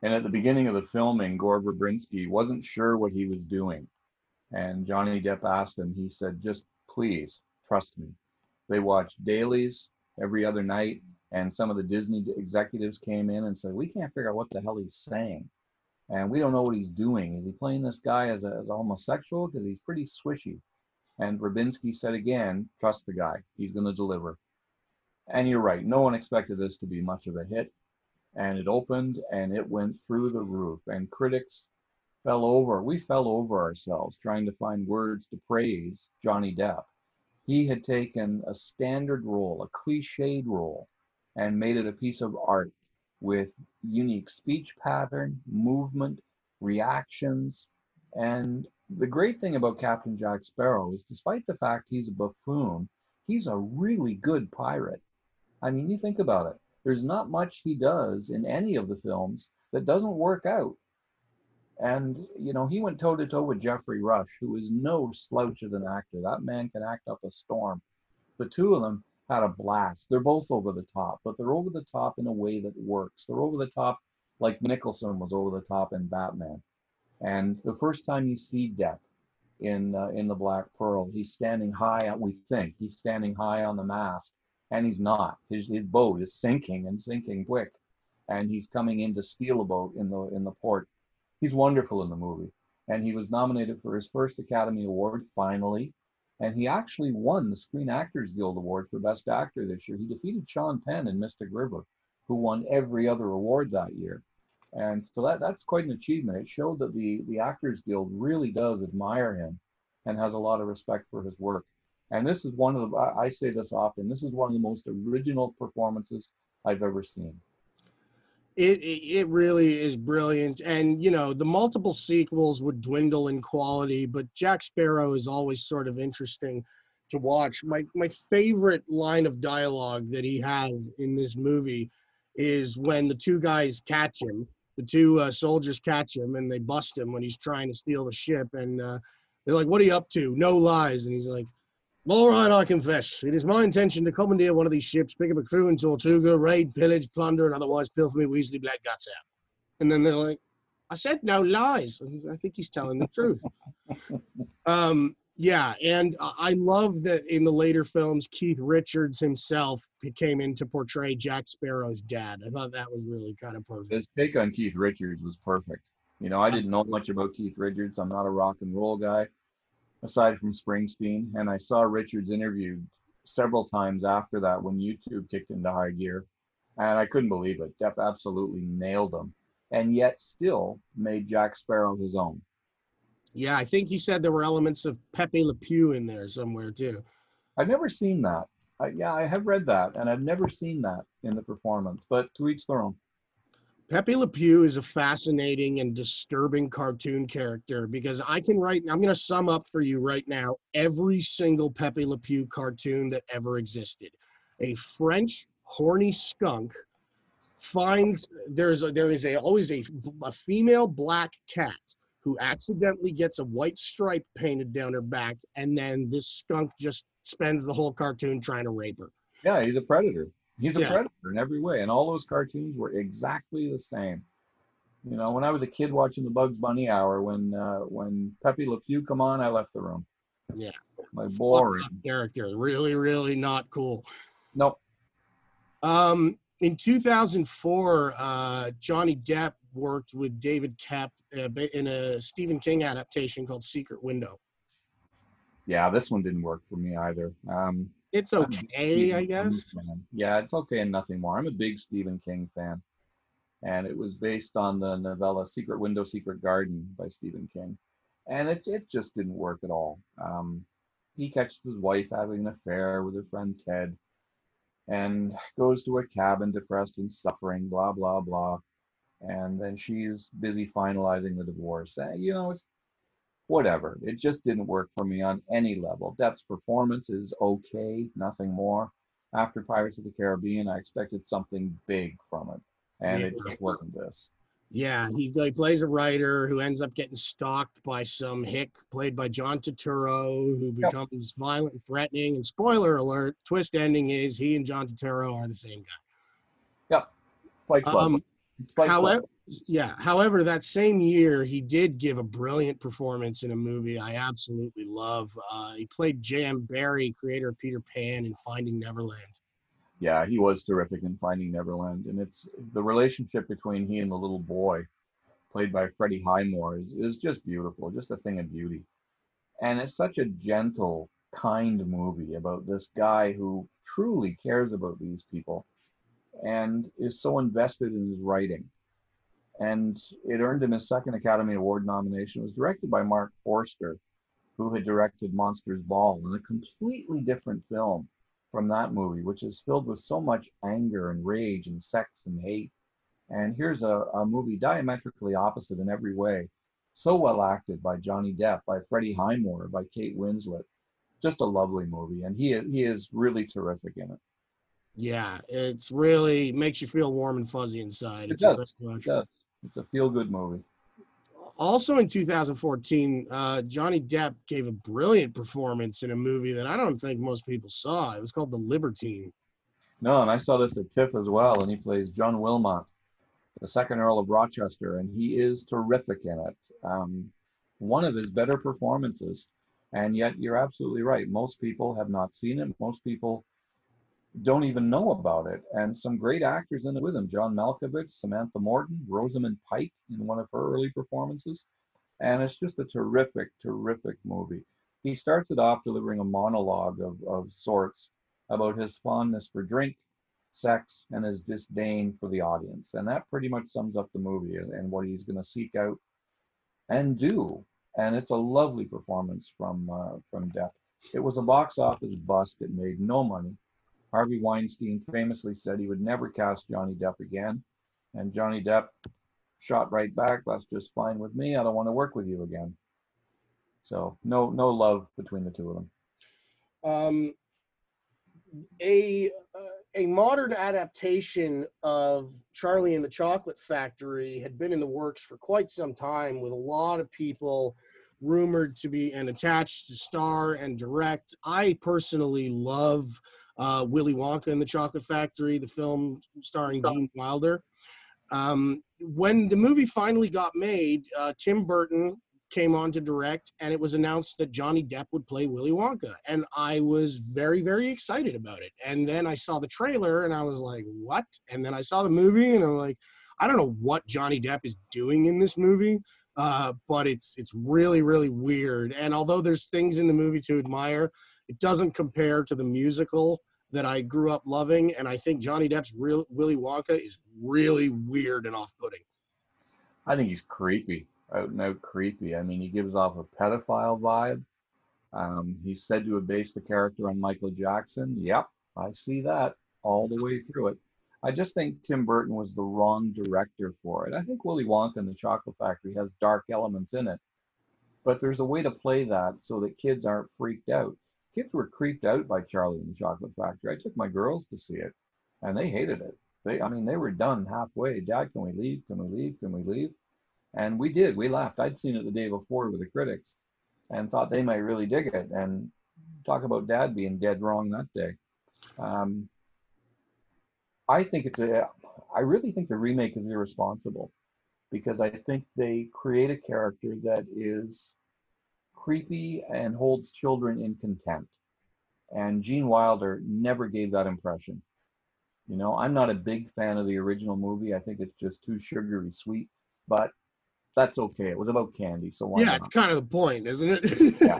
And at the beginning of the filming, Gore Verbinski wasn't sure what he was doing. And Johnny Depp asked him, he said, just please trust me. They watched dailies every other night. And some of the Disney executives came in and said, we can't figure out what the hell he's saying. And we don't know what he's doing. Is he playing this guy as a homosexual? Because he's pretty swishy. And Verbinski said again, trust the guy. He's going to deliver. And you're right. No one expected this to be much of a hit. And it opened and it went through the roof. And critics fell over. We fell over ourselves trying to find words to praise Johnny Depp. He had taken a standard role, a cliched role, and made it a piece of art with unique speech pattern, movement, reactions. And the great thing about Captain Jack Sparrow is, despite the fact he's a buffoon, he's a really good pirate. I mean, you think about it. There's not much he does in any of the films that doesn't work out. And, he went toe-to-toe with Jeffrey Rush, who is no slouch as an actor. That man can act up a storm. The two of them had a blast. They're both over the top, but they're over the top in a way that works. They're over the top like Nicholson was over the top in Batman. And the first time you see Depp in the Black Pearl, he's standing high. We think he's standing high on the mast, and he's not. His boat is sinking and sinking quick, and he's coming in to steal a boat in the port. He's wonderful in the movie, and he was nominated for his first Academy Award finally. And he actually won the Screen Actors Guild Award for Best Actor this year. He defeated Sean Penn in Mystic River, who won every other award that year. And so that's quite an achievement. It showed that the Actors Guild really does admire him and has a lot of respect for his work. And this is one of the, I say this often, this is one of the most original performances I've ever seen. It really is brilliant. And, the multiple sequels would dwindle in quality, but Jack Sparrow is always sort of interesting to watch. My favorite line of dialogue that he has in this movie is when the two guys catch him, the two soldiers catch him, and they bust him when he's trying to steal the ship. And they're like, what are you up to? No lies. And he's like, all right, I confess. It is my intention to commandeer one of these ships, pick up a crew in Tortuga, raid, pillage, plunder, and otherwise pilfer me Weasley black guts out. And then they're like, I said no lies. I think he's telling the truth. Yeah, and I love that in the later films, Keith Richards himself came in to portray Jack Sparrow's dad. I thought that was really kind of perfect. His take on Keith Richards was perfect. I didn't know much about Keith Richards. I'm not a rock and roll guy, aside from Springsteen, and I saw Richards interviewed several times after that when YouTube kicked into high gear, and I couldn't believe it. Depp absolutely nailed him, and yet still made Jack Sparrow his own. Yeah, I think he said there were elements of Pepe Le Pew in there somewhere too. I've never seen that. Yeah, I have read that, and I've never seen that in the performance. But to each their own. Pepe Le Pew is a fascinating and disturbing cartoon character because I'm going to sum up for you right now every single Pepe Le Pew cartoon that ever existed. A French horny skunk finds always a female black cat who accidentally gets a white stripe painted down her back, and then this skunk just spends the whole cartoon trying to rape her. Yeah, he's a predator. He's a Yeah. predator in every way, and all those cartoons were exactly the same. You know, when I was a kid watching the Bugs Bunny Hour, when Pepe Le Pew come on, I left the room. Yeah. Like boring. Character, really, really not cool. Nope. In 2004, Johnny Depp worked with David Koepp in a Stephen King adaptation called Secret Window. Yeah, this one didn't work for me either. It's okay, I guess. Yeah, it's okay and nothing more. I'm a big Stephen King fan. And it was based on the novella Secret Window, Secret Garden by Stephen King. And it just didn't work at all. He catches his wife having an affair with her friend Ted and goes to a cabin depressed and suffering, blah, blah, blah. And then she's busy finalizing the divorce. You know, it's whatever. It just didn't work for me on any level. Depp's performance is okay, nothing more. After Pirates of the Caribbean, I expected something big from it. And it just wasn't this. Yeah, he plays a writer who ends up getting stalked by some hick played by John Turturro, who becomes violent and threatening. And spoiler alert, twist ending is he and John Turturro are the same guy. Yep. Fight Club. However, that same year, he did give a brilliant performance in a movie I absolutely love. He played J.M. Barrie, creator of Peter Pan in Finding Neverland. Yeah, he was terrific in Finding Neverland. And it's the relationship between he and the little boy, played by Freddie Highmore, is just beautiful, just a thing of beauty. And it's such a gentle, kind movie about this guy who truly cares about these people and is so invested in his writing. And it earned him his second Academy Award nomination. It was directed by Mark Forster, who had directed Monsters Ball, and a completely different film from that movie, which is filled with so much anger and rage and sex and hate. And here's a movie diametrically opposite in every way. So well acted by Johnny Depp, by Freddie Highmore, by Kate Winslet. Just a lovely movie, and he is really terrific in it. Yeah, it's really makes you feel warm and fuzzy inside. It does. It's a feel-good movie. Also in 2014, Johnny Depp gave a brilliant performance in a movie that I don't think most people saw. It was called The Libertine. No, and I saw this at TIFF as well, and he plays John Wilmot, the second Earl of Rochester, and he is terrific in it. One of his better performances, and yet you're absolutely right. Most people have not seen it. Most people don't even know about it. And some great actors in it with him. John Malkovich, Samantha Morton, Rosamund Pike in one of her early performances. And it's just a terrific, terrific movie. He starts it off delivering a monologue of sorts about his fondness for drink, sex, and his disdain for the audience. And that pretty much sums up the movie and what he's going to seek out and do. And it's a lovely performance from Depp. It was a box office bust. It made no money. Harvey Weinstein famously said he would never cast Johnny Depp again. And Johnny Depp shot right back, that's just fine with me. I don't want to work with you again. So no love between the two of them. A modern adaptation of Charlie and the Chocolate Factory had been in the works for quite some time, with a lot of people rumored to be and attached to star and direct. I personally love Willy Wonka and the Chocolate Factory, the film starring Gene Wilder. When the movie finally got made, Tim Burton came on to direct, and it was announced that Johnny Depp would play Willy Wonka. And I was very, very excited about it. And then I saw the trailer and I was like, what? And then I saw the movie and I'm like, I don't know what Johnny Depp is doing in this movie, but it's really, really weird. And although there's things in the movie to admire, it doesn't compare to the musical that I grew up loving. And I think Johnny Depp's Willy Wonka is really weird and off-putting. I think he's creepy, out and out creepy. I mean, he gives off a pedophile vibe. He's said to have based the character on Michael Jackson. Yep, I see that all the way through it. I just think Tim Burton was the wrong director for it. I think Willy Wonka and the Chocolate Factory has dark elements in it, but there's a way to play that so that kids aren't freaked out. Kids were creeped out by Charlie and the Chocolate Factory. I took my girls to see it, and they hated it. I mean, they were done halfway. Dad, can we leave? Can we leave? Can we leave? And we did. We left. I'd seen it the day before with the critics and thought they might really dig it. And talk about Dad being dead wrong that day. Um, I think I really think the remake is irresponsible because I think they create a character that is creepy and holds children in contempt. And Gene Wilder never gave that impression. You know, I'm not a big fan of the original movie. I think it's just too sugary sweet, but that's okay. It was about candy, so why Yeah, not? it's kind of the point, isn't it? Yeah.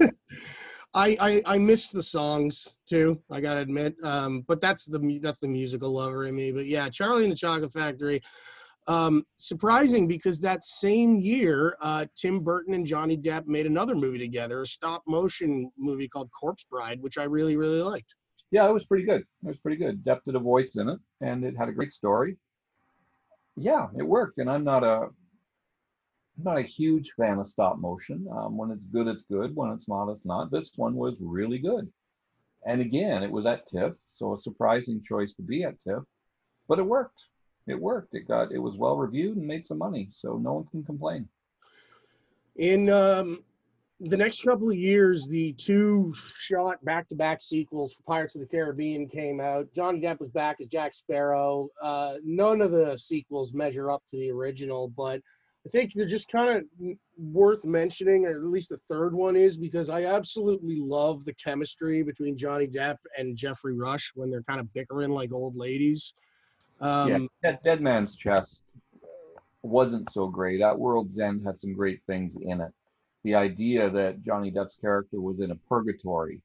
I miss the songs too. I gotta admit, but that's the musical lover in me. But yeah, Charlie and the Chocolate Factory. Surprising because that same year, Tim Burton and Johnny Depp made another movie together, a stop motion movie called Corpse Bride, which I really really liked. Yeah, it was pretty good. It was pretty good. Depp did a voice in it, and it had a great story. Yeah, it worked. And I'm not a huge fan of stop motion. When it's good, it's good. When it's not, it's not. This one was really good. And again, it was at TIFF, so a surprising choice to be at TIFF, but it worked. It worked. It was well reviewed and made some money, so no one can complain. In the next couple of years, the two shot back-to-back sequels for Pirates of the Caribbean came out. Johnny Depp was back as Jack Sparrow. None of the sequels measure up to the original, but I think they're just kind of worth mentioning, or at least the third one is, because I absolutely love the chemistry between Johnny Depp and Jeffrey Rush when they're kind of bickering like old ladies. Yeah, Dead Man's Chest wasn't so great. At World's End had some great things in it. The idea that Johnny Depp's character was in a purgatory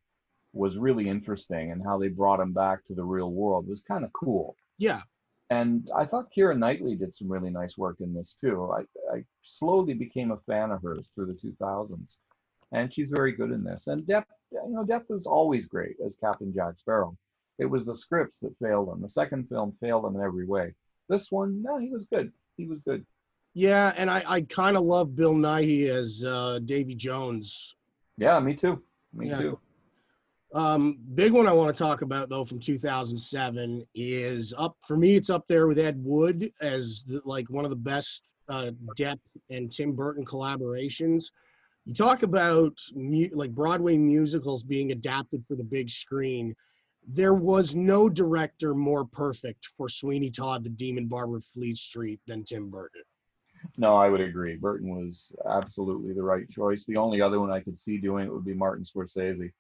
was really interesting, and how they brought him back to the real world was kind of cool. Yeah. And I thought Keira Knightley did some really nice work in this too. I slowly became a fan of hers through the 2000s, and she's very good in this. And Depp was always great as Captain Jack Sparrow. It was the scripts that failed him. The second film failed him in every way. This one, no, he was good. He was good. Yeah, and I kind of love Bill Nighy as Davy Jones. Yeah, me too. Me Yeah. too. Big one I want to talk about though from 2007 is for me. It's up there with Ed Wood as like one of the best Depp and Tim Burton collaborations. You talk about like Broadway musicals being adapted for the big screen. There was no director more perfect for Sweeney Todd, the Demon Barber of Fleet Street than Tim Burton. No, I would agree. Burton was absolutely the right choice. The only other one I could see doing it would be Martin Scorsese,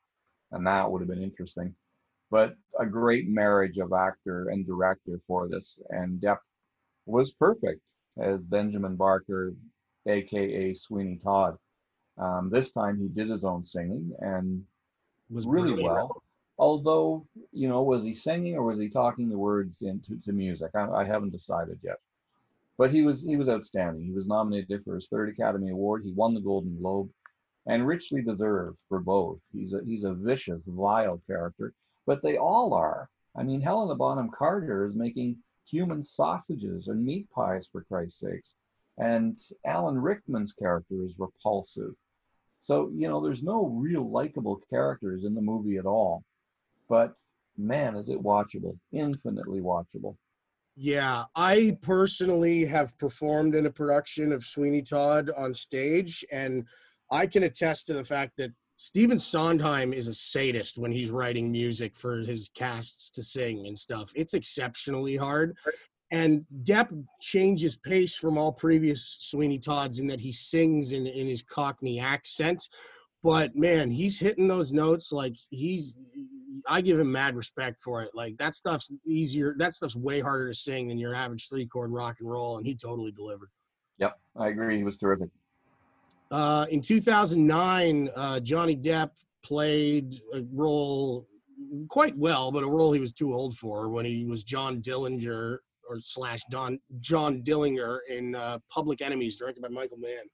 and that would have been interesting. But a great marriage of actor and director for this, and Depp was perfect as Benjamin Barker, aka Sweeney Todd. This time he did his own singing and was really brilliant. well. Although, was he singing or was he talking the words into music? I haven't decided yet. But he was outstanding. He was nominated for his third Academy Award. He won the Golden Globe, and richly deserved for both. He's a vicious, vile character, but they all are. I mean, Helena Bonham Carter is making human sausages and meat pies, for Christ's sakes, and Alan Rickman's character is repulsive. So there's no real likable characters in the movie at all. But man, is it watchable, infinitely watchable. Yeah, I personally have performed in a production of Sweeney Todd on stage, and I can attest to the fact that Stephen Sondheim is a sadist when he's writing music for his casts to sing and stuff. It's exceptionally hard. And Depp changes pace from all previous Sweeney Todds in that he sings in his Cockney accent. But man, he's hitting those notes like I give him mad respect for it. Like that stuff's easier. That stuff's way harder to sing than your average 3-chord rock and roll. And he totally delivered. Yep, I agree. He was terrific. In 2009, Johnny Depp played a role quite well, but a role he was too old for when he was John Dillinger John Dillinger in Public Enemies, directed by Michael Mann.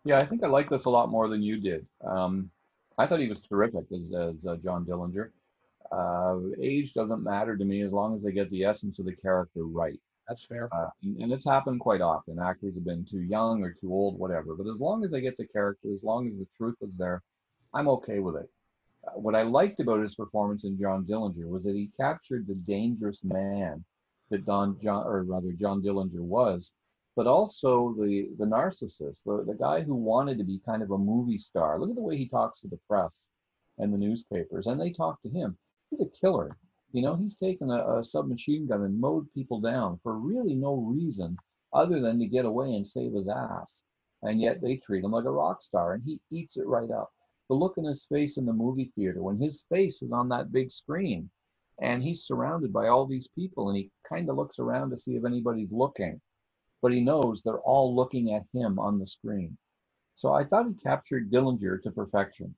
Yeah, I think I like this a lot more than you did. I thought he was terrific as John Dillinger. Age doesn't matter to me as long as they get the essence of the character right. That's fair. And it's happened quite often. Actors have been too young or too old, whatever. But as long as they get the character, as long as the truth is there, I'm okay with it. What I liked about his performance in John Dillinger was that he captured the dangerous man that John Dillinger was, but also the narcissist, the guy who wanted to be kind of a movie star. Look at the way he talks to the press and the newspapers, and they talk to him. He's a killer. He's taken a submachine gun and mowed people down for really no reason other than to get away and save his ass. And yet they treat him like a rock star, and he eats it right up. The look in his face in the movie theater when his face is on that big screen and he's surrounded by all these people and he kind of looks around to see if anybody's looking, but he knows they're all looking at him on the screen. So I thought he captured Dillinger to perfection.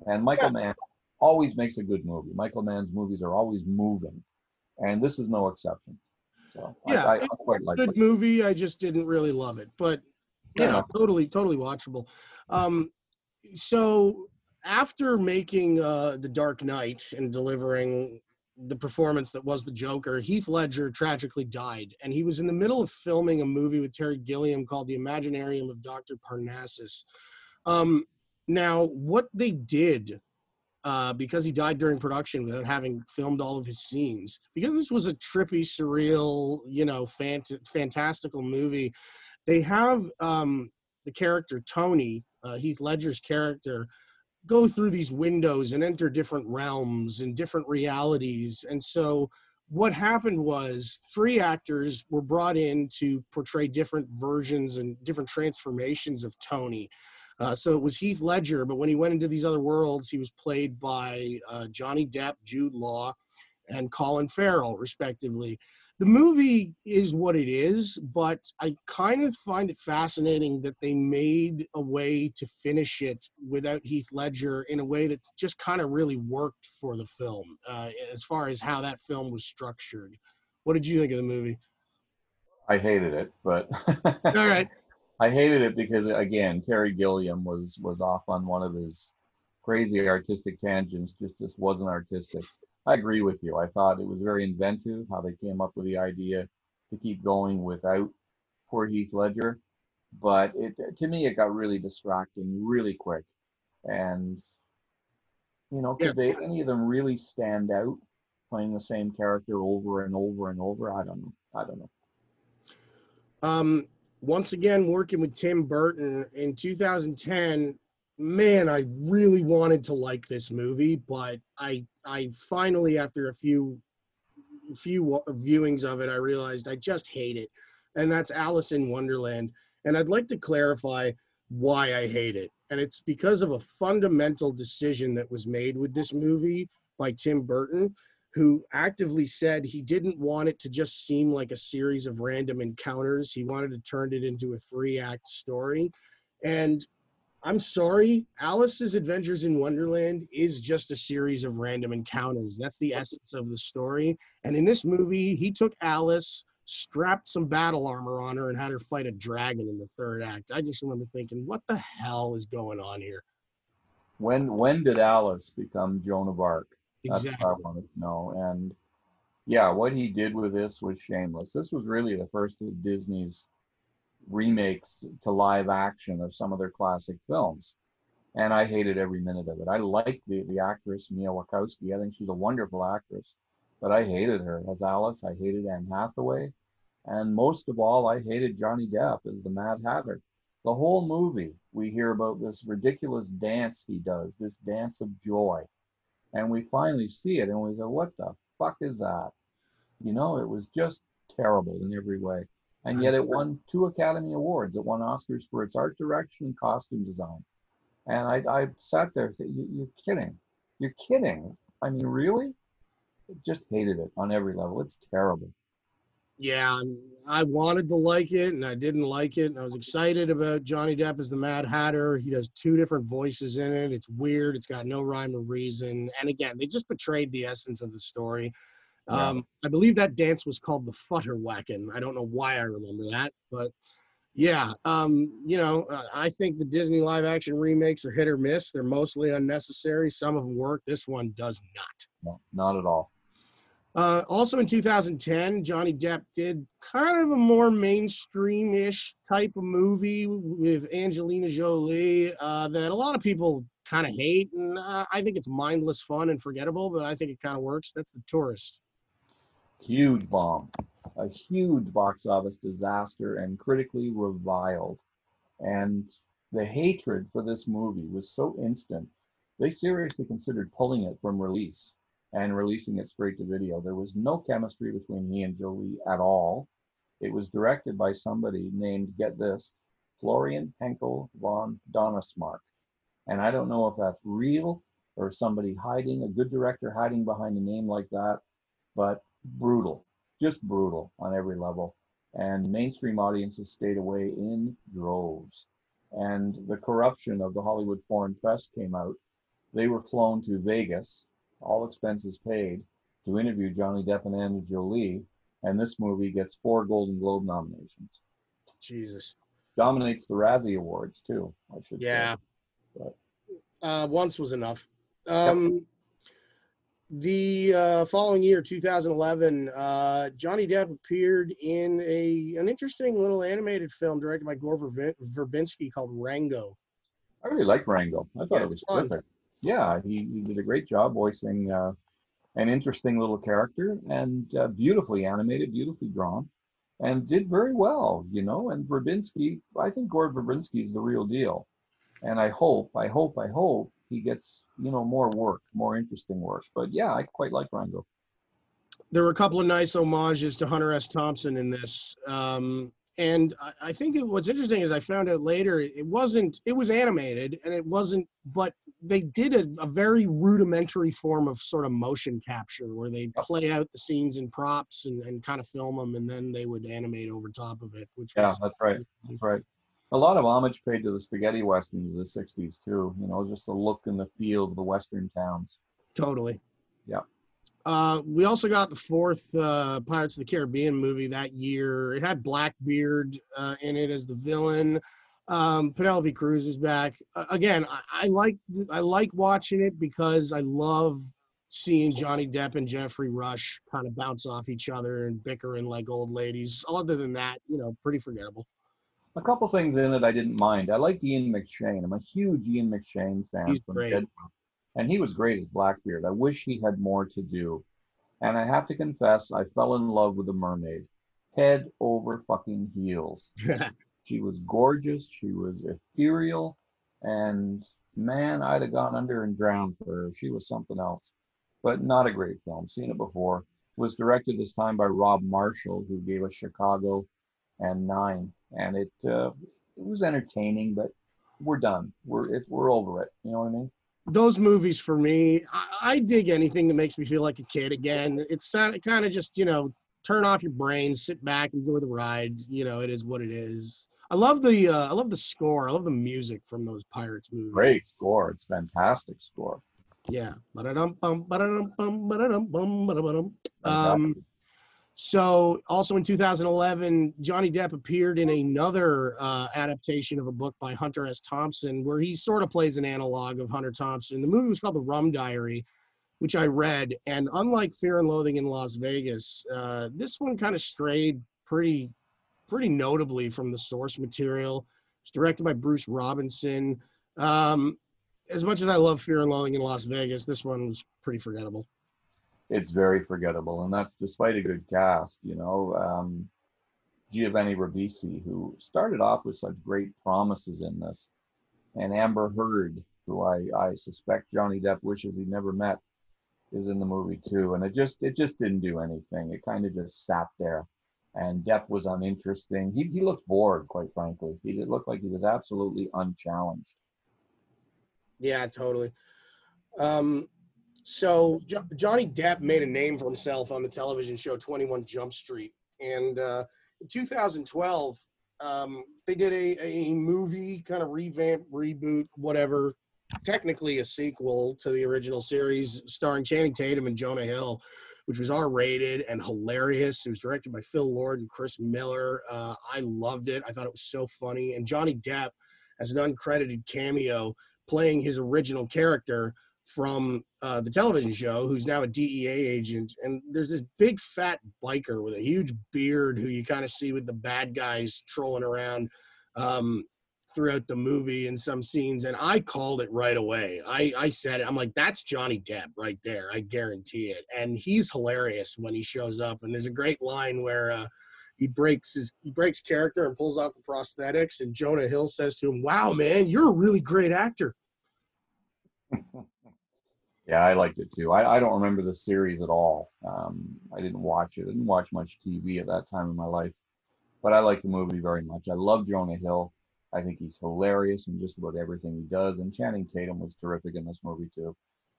And Michael Mann always makes a good movie. Michael Mann's movies are always moving, and this is no exception. So Yeah, I quite like it. Good movie. I just didn't really love it, but totally watchable. So after making The Dark Knight and delivering the performance that was the Joker, Heath Ledger tragically died, and he was in the middle of filming a movie with Terry Gilliam called The Imaginarium of Dr. Parnassus. Now, what they did, because he died during production without having filmed all of his scenes, because this was a trippy, surreal, fantastical movie, they have the character Tony, Heath Ledger's character, go through these windows and enter different realms and different realities. And so what happened was 3 actors were brought in to portray different versions and different transformations of Tony. So it was Heath Ledger, but when he went into these other worlds, he was played by Johnny Depp, Jude Law, and Colin Farrell, respectively. The movie is what it is, but I kind of find it fascinating that they made a way to finish it without Heath Ledger in a way that just kind of really worked for the film, as far as how that film was structured. What did you think of the movie? I hated it, but All right. I hated it because, again, Terry Gilliam was off on one of his crazy artistic tangents, just wasn't artistic. I agree with you. I thought it was very inventive how they came up with the idea to keep going without poor Heath Ledger. But to me, it got really distracting really quick. And, could any of them really stand out playing the same character over and over and over? I don't know. Once again, working with Tim Burton in 2010, man, I really wanted to like this movie, but I finally, after a few viewings of it, I realized I just hate it. And that's Alice in Wonderland. And I'd like to clarify why I hate it. And it's because of a fundamental decision that was made with this movie by Tim Burton, who actively said he didn't want it to just seem like a series of random encounters. He wanted to turn it into a 3-act story. And I'm sorry, Alice's Adventures in Wonderland is just a series of random encounters. That's the essence of the story. And in this movie, he took Alice, strapped some battle armor on her, and had her fight a dragon in the 3rd act. I just remember thinking, what the hell is going on here? When did Alice become Joan of Arc? That's Exactly. what I wanted to know. And yeah, what he did with this was shameless. This was really the first of Disney's remakes to live action of some of their classic films. And I hated every minute of it. I like the actress, Mia Wachowski. I think she's a wonderful actress. But I hated her as Alice. I hated Anne Hathaway. And most of all, I hated Johnny Depp as the Mad Hatter. The whole movie, we hear about this ridiculous dance he does, this dance of joy. And we finally see it and we go, what the fuck is that? It was just terrible in every way. And yet it won 2 Academy Awards. It won Oscars for its art direction and costume design. And I sat there thinking, you're kidding. You're kidding. I mean, really? Just hated it on every level. It's terrible. Yeah, I wanted to like it, and I didn't like it. And I was excited about Johnny Depp as the Mad Hatter. He does 2 different voices in it. It's weird. It's got no rhyme or reason. And again, they just betrayed the essence of the story. Yeah. I believe that dance was called the Futterwacken. I don't know why I remember that, but Yeah, I think the Disney live action remakes are hit or miss. They're mostly unnecessary. Some of them work. This one does not. No, not at all. Also in 2010, Johnny Depp did kind of a more mainstream-ish type of movie with Angelina Jolie that a lot of people kind of hate, and I think it's mindless fun and forgettable, but I think it kind of works. That's The Tourist. Huge bomb, a huge box office disaster, and critically reviled. And the hatred for this movie was so instant, they seriously considered pulling it from release and releasing it straight to video. There was no chemistry between he and Jolie at all. It was directed by somebody named, get this, Florian Henkel von Donnersmarck. And I don't know if that's real or somebody hiding, a good director hiding behind a name like that, but brutal, just brutal on every level. And mainstream audiences stayed away in droves. And the corruption of the Hollywood foreign press came out. They were flown to Vegas, all expenses paid, to interview Johnny Depp and Angelina Jolie, and this movie gets 4 Golden Globe nominations. Jesus. Dominates the Razzie Awards too, I should Yeah. say. But, once was enough. Yep. The following year, 2011, Johnny Depp appeared in an interesting little animated film directed by Gore Verbinski called Rango. I really liked Rango. I thought it was fun. terrific. Yeah, he did a great job voicing an interesting little character, and beautifully animated, beautifully drawn, and did very well, And Verbinski, I think Gore Verbinski is the real deal. And I hope he gets, more work, more interesting work. But yeah, I quite like Rango. There were a couple of nice homages to Hunter S. Thompson in this. And I think what's interesting is I found out later it was animated and it wasn't, but they did a very rudimentary form of sort of motion capture where they play out the scenes in props and kind of film them, and then they would animate over top of it. That's right. That's right. A lot of homage paid to the spaghetti westerns of the 60s too, just the look and the feel of the western towns. Totally. Yeah. We also got the 4th Pirates of the Caribbean movie that year. It had Blackbeard in it as the villain. Penelope Cruz is back. Again, I like watching it because I love seeing Johnny Depp and Jeffrey Rush kind of bounce off each other and bickering like old ladies. Other than that, pretty forgettable. A couple things in it I didn't mind. I like Ian McShane. I'm a huge Ian McShane fan. He's great. And he was great as Blackbeard. I wish he had more to do. And I have to confess, I fell in love with the mermaid. Head over fucking heels. She was gorgeous. She was ethereal. And man, I'd have gone under and drowned for her. She was something else. But not a great film. Seen it before. It was directed this time by Rob Marshall, who gave us Chicago and 9. And it was entertaining, but we're done. We're over it. You know what I mean? Those movies for me, I dig anything that makes me feel like a kid again. It's kind of just, turn off your brain, sit back, enjoy the ride. It is what it is. I love the score. I love the music from those Pirates movies. Great score. It's fantastic score. Yeah. So also in 2011, Johnny Depp appeared in another adaptation of a book by Hunter S. Thompson, where he sort of plays an analog of Hunter Thompson. The movie was called The Rum Diary, which I read. And unlike Fear and Loathing in Las Vegas, this one kind of strayed pretty notably from the source material. It's directed by Bruce Robinson. As much as I love Fear and Loathing in Las Vegas, this one was pretty forgettable. It's very forgettable, and that's despite a good cast. Giovanni Ribisi, who started off with such great promises in this, and Amber Heard, who I suspect Johnny Depp wishes he'd never met, is in the movie too. And it just didn't do anything. It kind of just sat there, and Depp was uninteresting. He looked bored, quite frankly. He looked like he was absolutely unchallenged. Yeah, totally. So Johnny Depp made a name for himself on the television show 21 Jump Street. And in 2012, they did a movie, kind of revamp, reboot, whatever, technically a sequel to the original series starring Channing Tatum and Jonah Hill. which was R-rated and hilarious. It was directed by Phil Lord and Chris Miller. I loved it. I thought it was so funny. And Johnny Depp as an uncredited cameo playing his original character from the television show, who's now a DEA agent. And there's this big fat biker with a huge beard who you kind of see with the bad guys trolling around throughout the movie in some scenes. And I called it right away. I said it. I'm like, that's Johnny Depp right there. I guarantee it. And he's hilarious when he shows up. And there's a great line where he breaks character and pulls off the prosthetics. And Jonah Hill says to him, "Wow, man, you're a really great actor." Yeah, I liked it too. I don't remember the series at all. I didn't watch it. I didn't watch much TV at that time in my life, but I like the movie very much. I love Jonah Hill. I think he's hilarious in just about everything he does. And Channing Tatum was terrific in this movie too.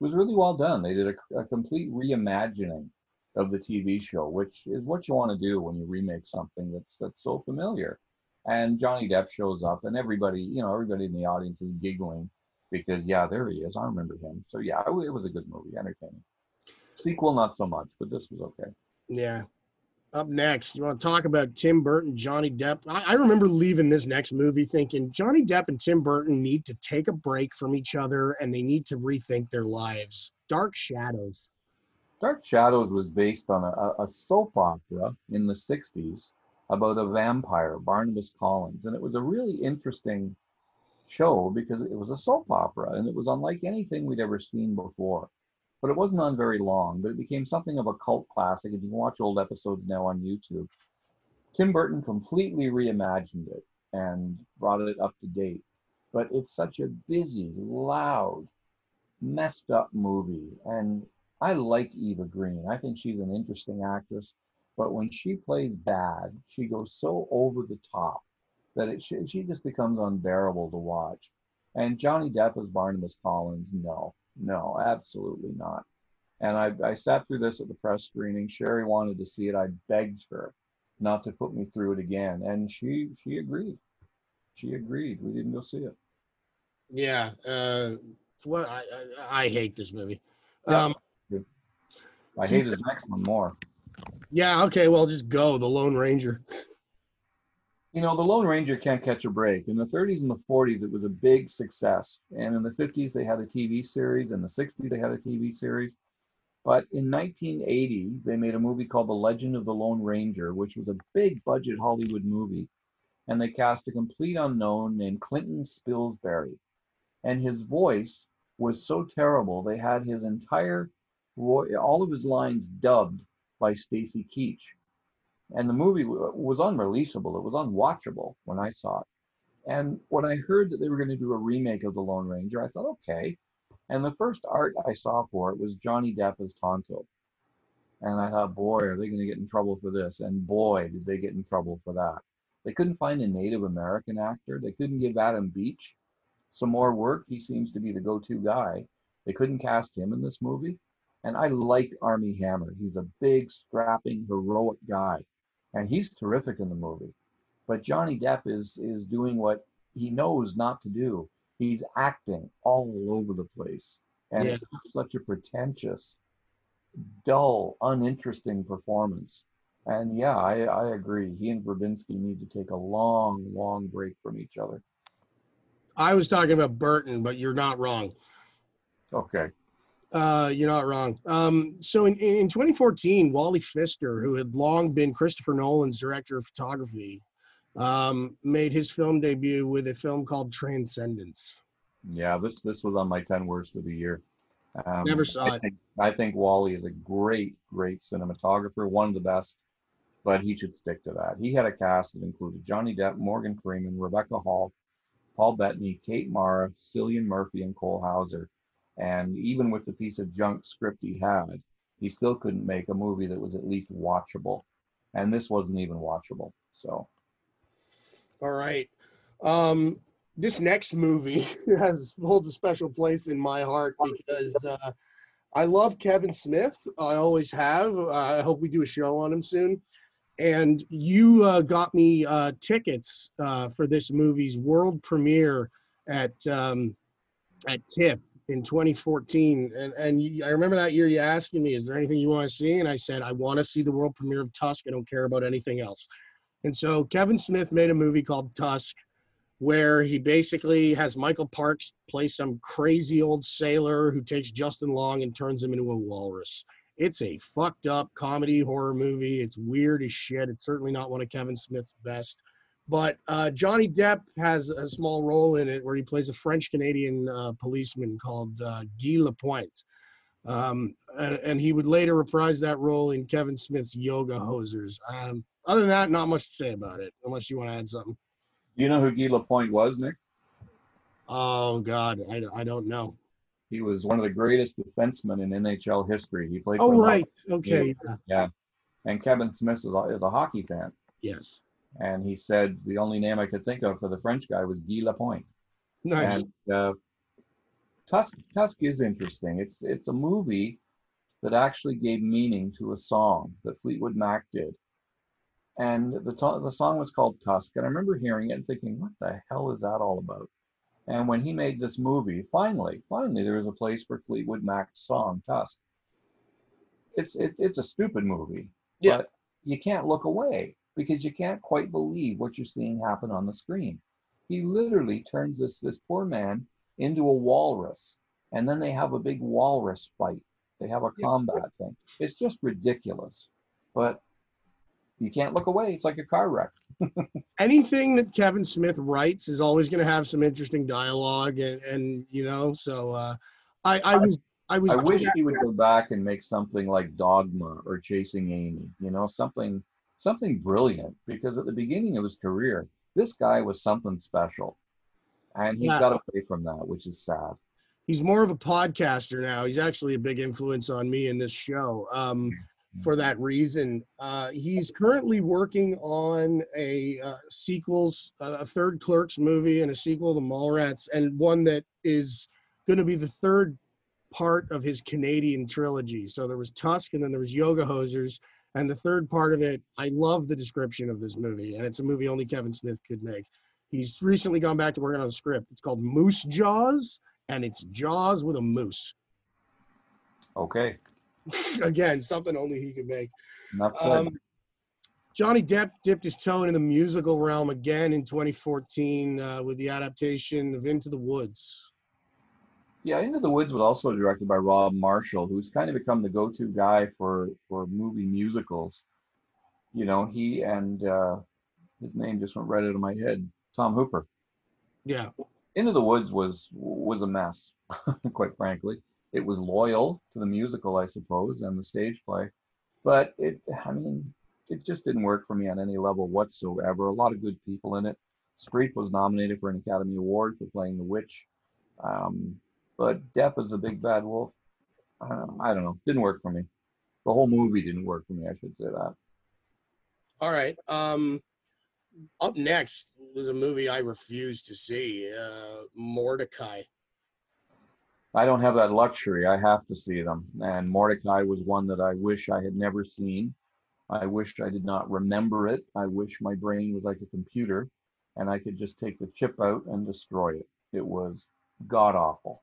It was really well done. They did a complete reimagining of the TV show, which is what you want to do when you remake something that's so familiar. And Johnny Depp shows up, and everybody in the audience is giggling because, yeah, there he is. I remember him. So yeah, it was a good movie, entertaining. Sequel, not so much, but this was okay. Yeah. Up next, you want to talk about Tim Burton, Johnny Depp? I remember leaving this next movie thinking Johnny Depp and Tim Burton need to take a break from each other and they need to rethink their lives. Dark Shadows. Dark Shadows was based on a soap opera in the 60s about a vampire, Barnabas Collins. And it was a really interesting show because it was a soap opera and it was unlike anything we'd ever seen before. But it wasn't on very long, but it became something of a cult classic, and you can watch old episodes now on YouTube. Tim Burton completely reimagined it and brought it up to date. But it's such a busy, loud, messed up movie. And I like Eva Green. I think she's an interesting actress. But when she plays bad, she goes so over the top that she just becomes unbearable to watch. And Johnny Depp as Barnabas Collins, no, absolutely not. And I sat through this at the press screening. Sherry wanted to see it. I begged her not to put me through it again. And she agreed. She agreed. We didn't go see it. Yeah. I hate this movie. Yeah, I hate his next one more. Yeah, okay, well, just go. The Lone Ranger. The Lone Ranger can't catch a break. In the 30s and the 40s, it was a big success. And in the 50s, they had a TV series. In the 60s, they had a TV series. But in 1980, they made a movie called The Legend of the Lone Ranger, which was a big budget Hollywood movie. And they cast a complete unknown named Clinton Spilsbury. And his voice was so terrible, they had his all of his lines dubbed by Stacy Keach. And the movie was unreleasable. It was unwatchable when I saw it. And when I heard that they were going to do a remake of The Lone Ranger, I thought, okay. And the first art I saw for it was Johnny Depp as Tonto. And I thought, boy, are they going to get in trouble for this? And boy, did they get in trouble for that. They couldn't find a Native American actor. They couldn't give Adam Beach some more work. He seems to be the go-to guy. They couldn't cast him in this movie. And I like Armie Hammer. He's a big, strapping, heroic guy. And he's terrific in the movie. But Johnny Depp is doing what he knows not to do. He's acting all over the place. And it's such a pretentious, dull, uninteresting performance. And yeah, I agree. He and Verbinski need to take a long, long break from each other. I was talking about Burton, but you're not wrong. Okay. You're not wrong. So in 2014, Wally Pfister, who had long been Christopher Nolan's director of photography, made his film debut with a film called Transcendence. Yeah, this was on my 10 worst of the year. Never saw it. I think Wally is a great, great cinematographer, one of the best, but he should stick to that. He had a cast that included Johnny Depp, Morgan Freeman, Rebecca Hall, Paul Bettany, Kate Mara, Cillian Murphy, and Cole Hauser. And even with the piece of junk script he had, he still couldn't make a movie that was at least watchable. And this wasn't even watchable. So. All right. This next movie holds a special place in my heart because I love Kevin Smith. I always have. I hope we do a show on him soon. And you got me tickets for this movie's world premiere at TIFF in 2014. I remember that year you asking me, is there anything you want to see? And I said, I want to see the world premiere of Tusk. I don't care about anything else. And so Kevin Smith made a movie called Tusk, where he basically has Michael Parks play some crazy old sailor who takes Justin Long and turns him into a walrus. It's a fucked up comedy horror movie. It's weird as shit. It's certainly not one of Kevin Smith's best. But Johnny Depp has a small role in it where he plays a French-Canadian policeman called Guy Lapointe. And he would later reprise that role in Kevin Smith's Yoga Hosers. Other than that, not much to say about it, unless you want to add something. You know who Guy Lapointe was, Nick? Oh, God, I don't know. He was one of the greatest defensemen in NHL history. He played. Oh, for right. Okay. Yeah. And Kevin Smith is a hockey fan. Yes. And he said the only name I could think of for the French guy was Guy Lapointe. Nice. And Tusk is interesting. It's a movie that actually gave meaning to a song that Fleetwood Mac did. And the song was called Tusk. And I remember hearing it and thinking, what the hell is that all about? And when he made this movie, finally, there was a place for Fleetwood Mac's song, Tusk. It's a stupid movie, Yeah. but you can't look away because you can't quite believe what you're seeing happen on the screen. He literally turns this poor man into a walrus, and then they have a big walrus fight. They have a combat thing. It's just ridiculous, but you can't look away. It's like a car wreck. Anything that Kevin Smith writes is always going to have some interesting dialogue, and you know. So I wish he would go back and make something like Dogma or Chasing Amy. You know, something brilliant, because at the beginning of his career, this guy was something special, and he's got away from that, which is sad. He's more of a podcaster now. He's actually a big influence on me in this show. For that reason, he's currently working on a third Clerks movie and a sequel to Mallrats, and one that is going to be the third part of his Canadian trilogy. So there was Tusk, and then there was Yoga Hosers, and the third part of it, I love the description of this movie, and it's a movie only Kevin Smith could make. He's recently gone back to working on the script. It's called Moose Jaws, and it's Jaws with a moose. Okay. Again, something only he could make. Not Johnny Depp dipped his toe into the musical realm again in 2014 with the adaptation of Into the Woods. Yeah, Into the Woods was also directed by Rob Marshall, who's kind of become the go-to guy for movie musicals. You know, he and his name just went right out of my head, Tom Hooper. Yeah. Into the Woods was a mess, quite frankly. It was loyal to the musical, I suppose, and the stage play, but it just didn't work for me on any level whatsoever. A lot of good people in it. Streep was nominated for an Academy Award for playing the witch, but Depp is a big bad wolf. I don't know. Didn't work for me. The whole movie didn't work for me, I should say that. All right. Up next was a movie I refused to see, Mordecai. I don't have that luxury. I have to see them. And Mordecai was one that I wish I had never seen. I wish I did not remember it. I wish my brain was like a computer and I could just take the chip out and destroy it. It was god-awful.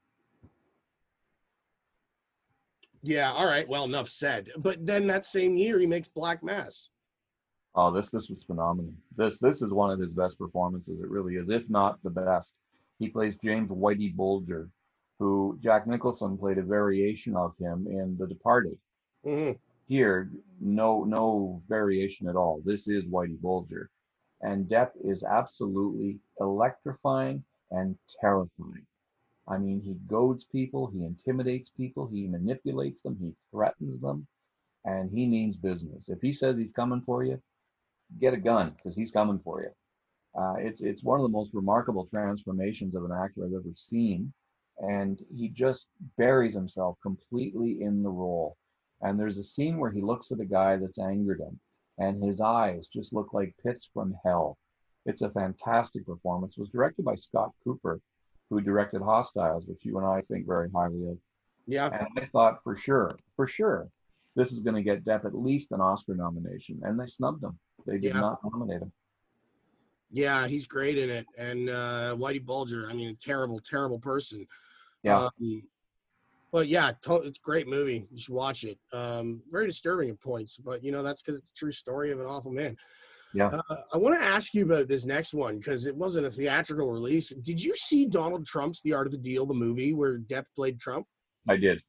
Yeah, all right. Well, enough said. But then that same year, he makes Black Mass. Oh, this was phenomenal. This is one of his best performances. It really is, if not the best. He plays James Whitey Bulger, who Jack Nicholson played a variation of him in The Departed. Mm-hmm. Here, no variation at all. This is Whitey Bulger. And Depp is absolutely electrifying and terrifying. I mean, he goads people, he intimidates people, he manipulates them, he threatens them, and he means business. If he says he's coming for you, get a gun, because he's coming for you. It's one of the most remarkable transformations of an actor I've ever seen. And he just buries himself completely in the role. And there's a scene where he looks at a guy that's angered him, and his eyes just look like pits from hell. It's a fantastic performance. It was directed by Scott Cooper, who directed Hostiles, which you and I think very highly of. Yeah. And I thought for sure, this is going to get Depp at least an Oscar nomination. And they snubbed him. They did not nominate him. Yeah, he's great in it. And Whitey Bulger, I mean, a terrible, terrible person. Yeah. Well, yeah, it's a great movie. You should watch it. Very disturbing at points, but that's because it's a true story of an awful man. Yeah, I want to ask you about this next one because it wasn't a theatrical release. Did you see Donald Trump's The Art of the Deal, the movie where Depp played Trump? I did.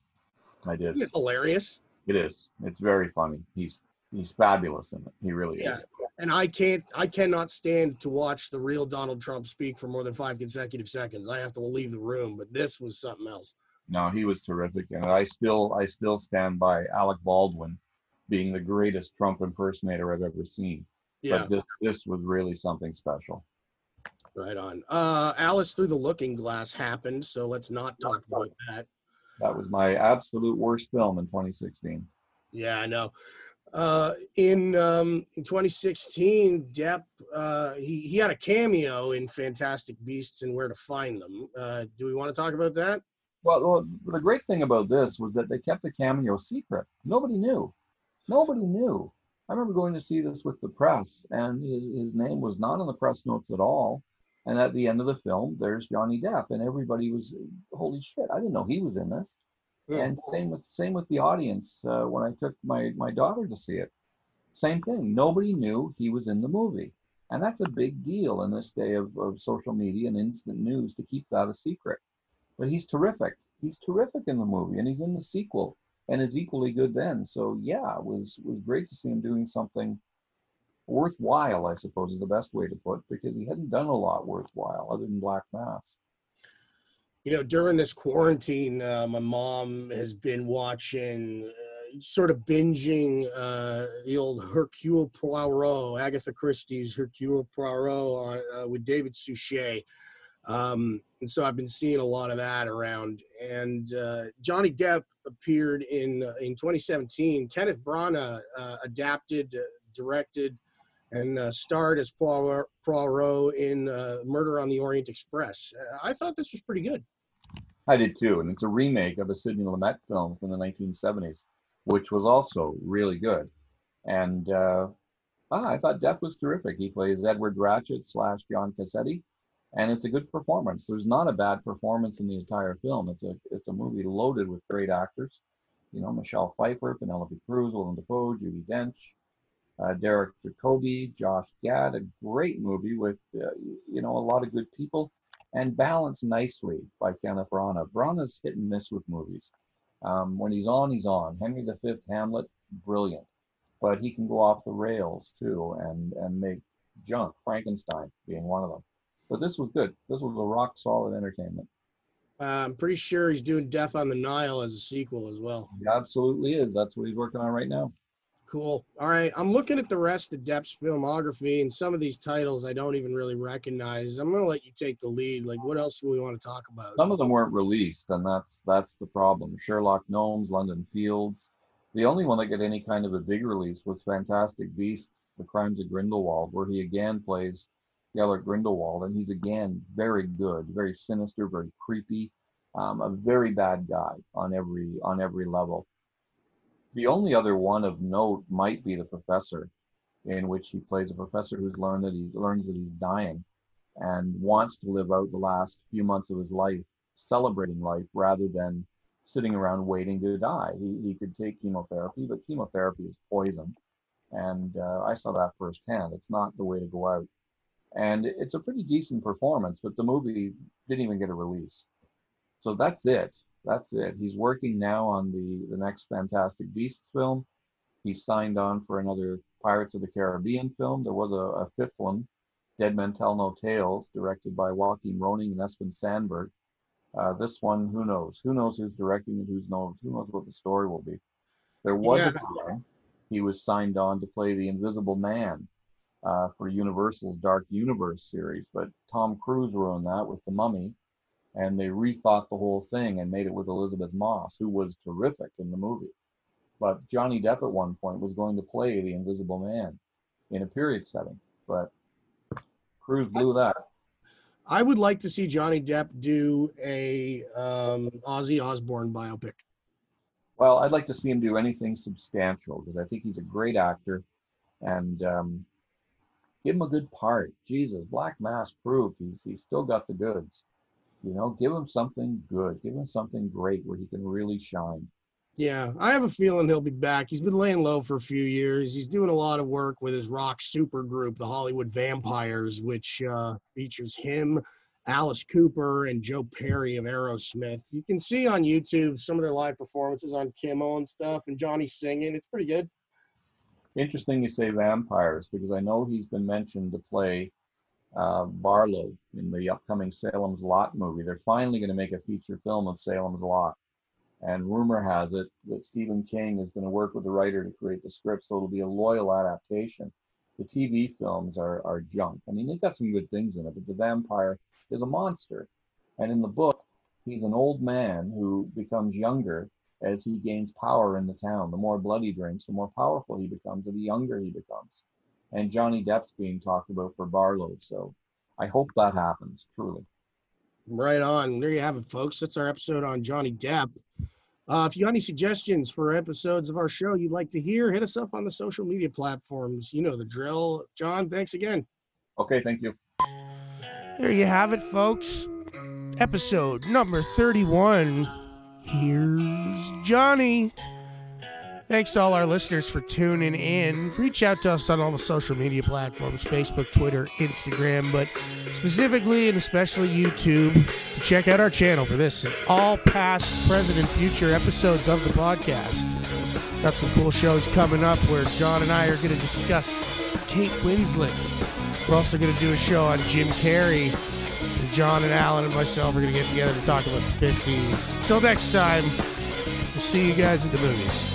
Isn't it hilarious? It is. It's very funny. He's fabulous in it. He really Yeah. is. And I cannot stand to watch the real Donald Trump speak for more than 5 consecutive seconds. I have to leave the room, but this was something else. No, he was terrific, and I still stand by Alec Baldwin being the greatest Trump impersonator I've ever seen. Yeah, But this was really something special. right on. Alice Through the Looking Glass happened, so let's not talk about that. That was my absolute worst film in 2016. Yeah, I know. In 2016, Depp he had a cameo in Fantastic Beasts and Where to Find Them. Do we want to talk about that? Well, the great thing about this was that they kept the cameo secret. Nobody knew. Nobody knew. I remember going to see this with the press, and his name was not on the press notes at all. And at the end of the film, there's Johnny Depp, and everybody was, holy shit, I didn't know he was in this. Yeah. And same with the audience when I took my daughter to see it. Same thing. Nobody knew he was in the movie, and that's a big deal in this day of social media and instant news to keep that a secret. But he's terrific. He's terrific in the movie, and he's in the sequel, and is equally good then. So yeah, it was great to see him doing something worthwhile, I suppose is the best way to put it, because he hadn't done a lot worthwhile other than Black Mass. During this quarantine, my mom has been watching, sort of binging the old Hercule Poirot, Agatha Christie's Hercule Poirot with David Suchet. And so I've been seeing a lot of that around. And Johnny Depp appeared in 2017. Kenneth Branagh adapted, directed, and starred as Poirot in Murder on the Orient Express. I thought this was pretty good. I did too, and it's a remake of a Sidney Lumet film from the 1970s, which was also really good. And I thought Depp was terrific. He plays Edward Ratchet / John Cassetti, and it's a good performance. There's not a bad performance in the entire film. It's a movie loaded with great actors. Michelle Pfeiffer, Penelope Cruz, Willem Dafoe, Judi Dench, Derek Jacobi, Josh Gad. A great movie with a lot of good people, and balanced nicely by Kenneth Branagh. Branagh's hit and miss with movies. When he's on, he's on. Henry V, Hamlet, brilliant. But he can go off the rails too and make junk, Frankenstein being one of them. But this was good. This was a rock solid entertainment. I'm pretty sure he's doing Death on the Nile as a sequel as well. He absolutely is. That's what he's working on right now. Cool. All right. I'm looking at the rest of Depp's filmography, and some of these titles I don't even really recognize. I'm going to let you take the lead. Like, what else do we want to talk about? Some of them weren't released, and that's the problem. Sherlock Gnomes, London Fields. The only one that got any kind of a big release was Fantastic Beasts, The Crimes of Grindelwald, where he again plays Gellert Grindelwald, and he's again very good, very sinister, very creepy, a very bad guy on every level. The only other one of note might be The Professor, in which he plays a professor who's learns that he's dying and wants to live out the last few months of his life celebrating life rather than sitting around waiting to die. He could take chemotherapy, but chemotherapy is poison, and I saw that firsthand. It's not the way to go out. And it's a pretty decent performance, but the movie didn't even get a release. So that's it. That's it. He's working now on the next Fantastic Beasts film. He signed on for another Pirates of the Caribbean film. There was a fifth one, Dead Men Tell No Tales, directed by Joaquin Roning and Espen Sandberg. This one, who knows? Who knows who's directing it? Who knows what the story will be? There was a time he was signed on to play the Invisible Man for Universal's Dark Universe series, but Tom Cruise ruined that with The Mummy, and they rethought the whole thing and made it with Elizabeth Moss, who was terrific in the movie. But Johnny Depp at one point was going to play the Invisible Man in a period setting, but Cruise blew that. I would like to see Johnny Depp do a Ozzy Osbourne biopic. Well, I'd like to see him do anything substantial because I think he's a great actor, and give him a good part. Jesus, Black Mass proved he's still got the goods. Give him something good. Give him something great where he can really shine. Yeah, I have a feeling he'll be back. He's been laying low for a few years. He's doing a lot of work with his rock super group, the Hollywood Vampires, which features him, Alice Cooper, and Joe Perry of Aerosmith. You can see on YouTube some of their live performances on Kimmel and stuff, and Johnny singing. It's pretty good. Interesting you say vampires, because I know he's been mentioned to play Barlow in the upcoming Salem's Lot movie. They're finally going to make a feature film of Salem's Lot. And rumor has it that Stephen King is going to work with the writer to create the script, so it'll be a loyal adaptation. The TV films are junk. I mean, they've got some good things in it, but the vampire is a monster. And in the book, he's an old man who becomes younger as he gains power in the town. The more blood he drinks, the more powerful he becomes, and the younger he becomes. And Johnny Depp's being talked about for Barlow, so I hope that happens, truly. Right on. There you have it, folks. That's our episode on Johnny Depp. If you got any suggestions for episodes of our show you'd like to hear, hit us up on the social media platforms. You know the drill. John, thanks again. Okay, thank you. There you have it, folks. Episode number 31. Here's Johnny. Thanks to all our listeners for tuning in. Reach out to us on all the social media platforms, Facebook, Twitter, Instagram, but specifically and especially YouTube, to check out our channel for this and all past, present, and future episodes of the podcast. Got some cool shows coming up where John and I are going to discuss Kate Winslet. We're also going to do a show on Jim Carrey. And John and Alan and myself are going to get together to talk about the 50s. Till next time, we'll see you guys at the movies.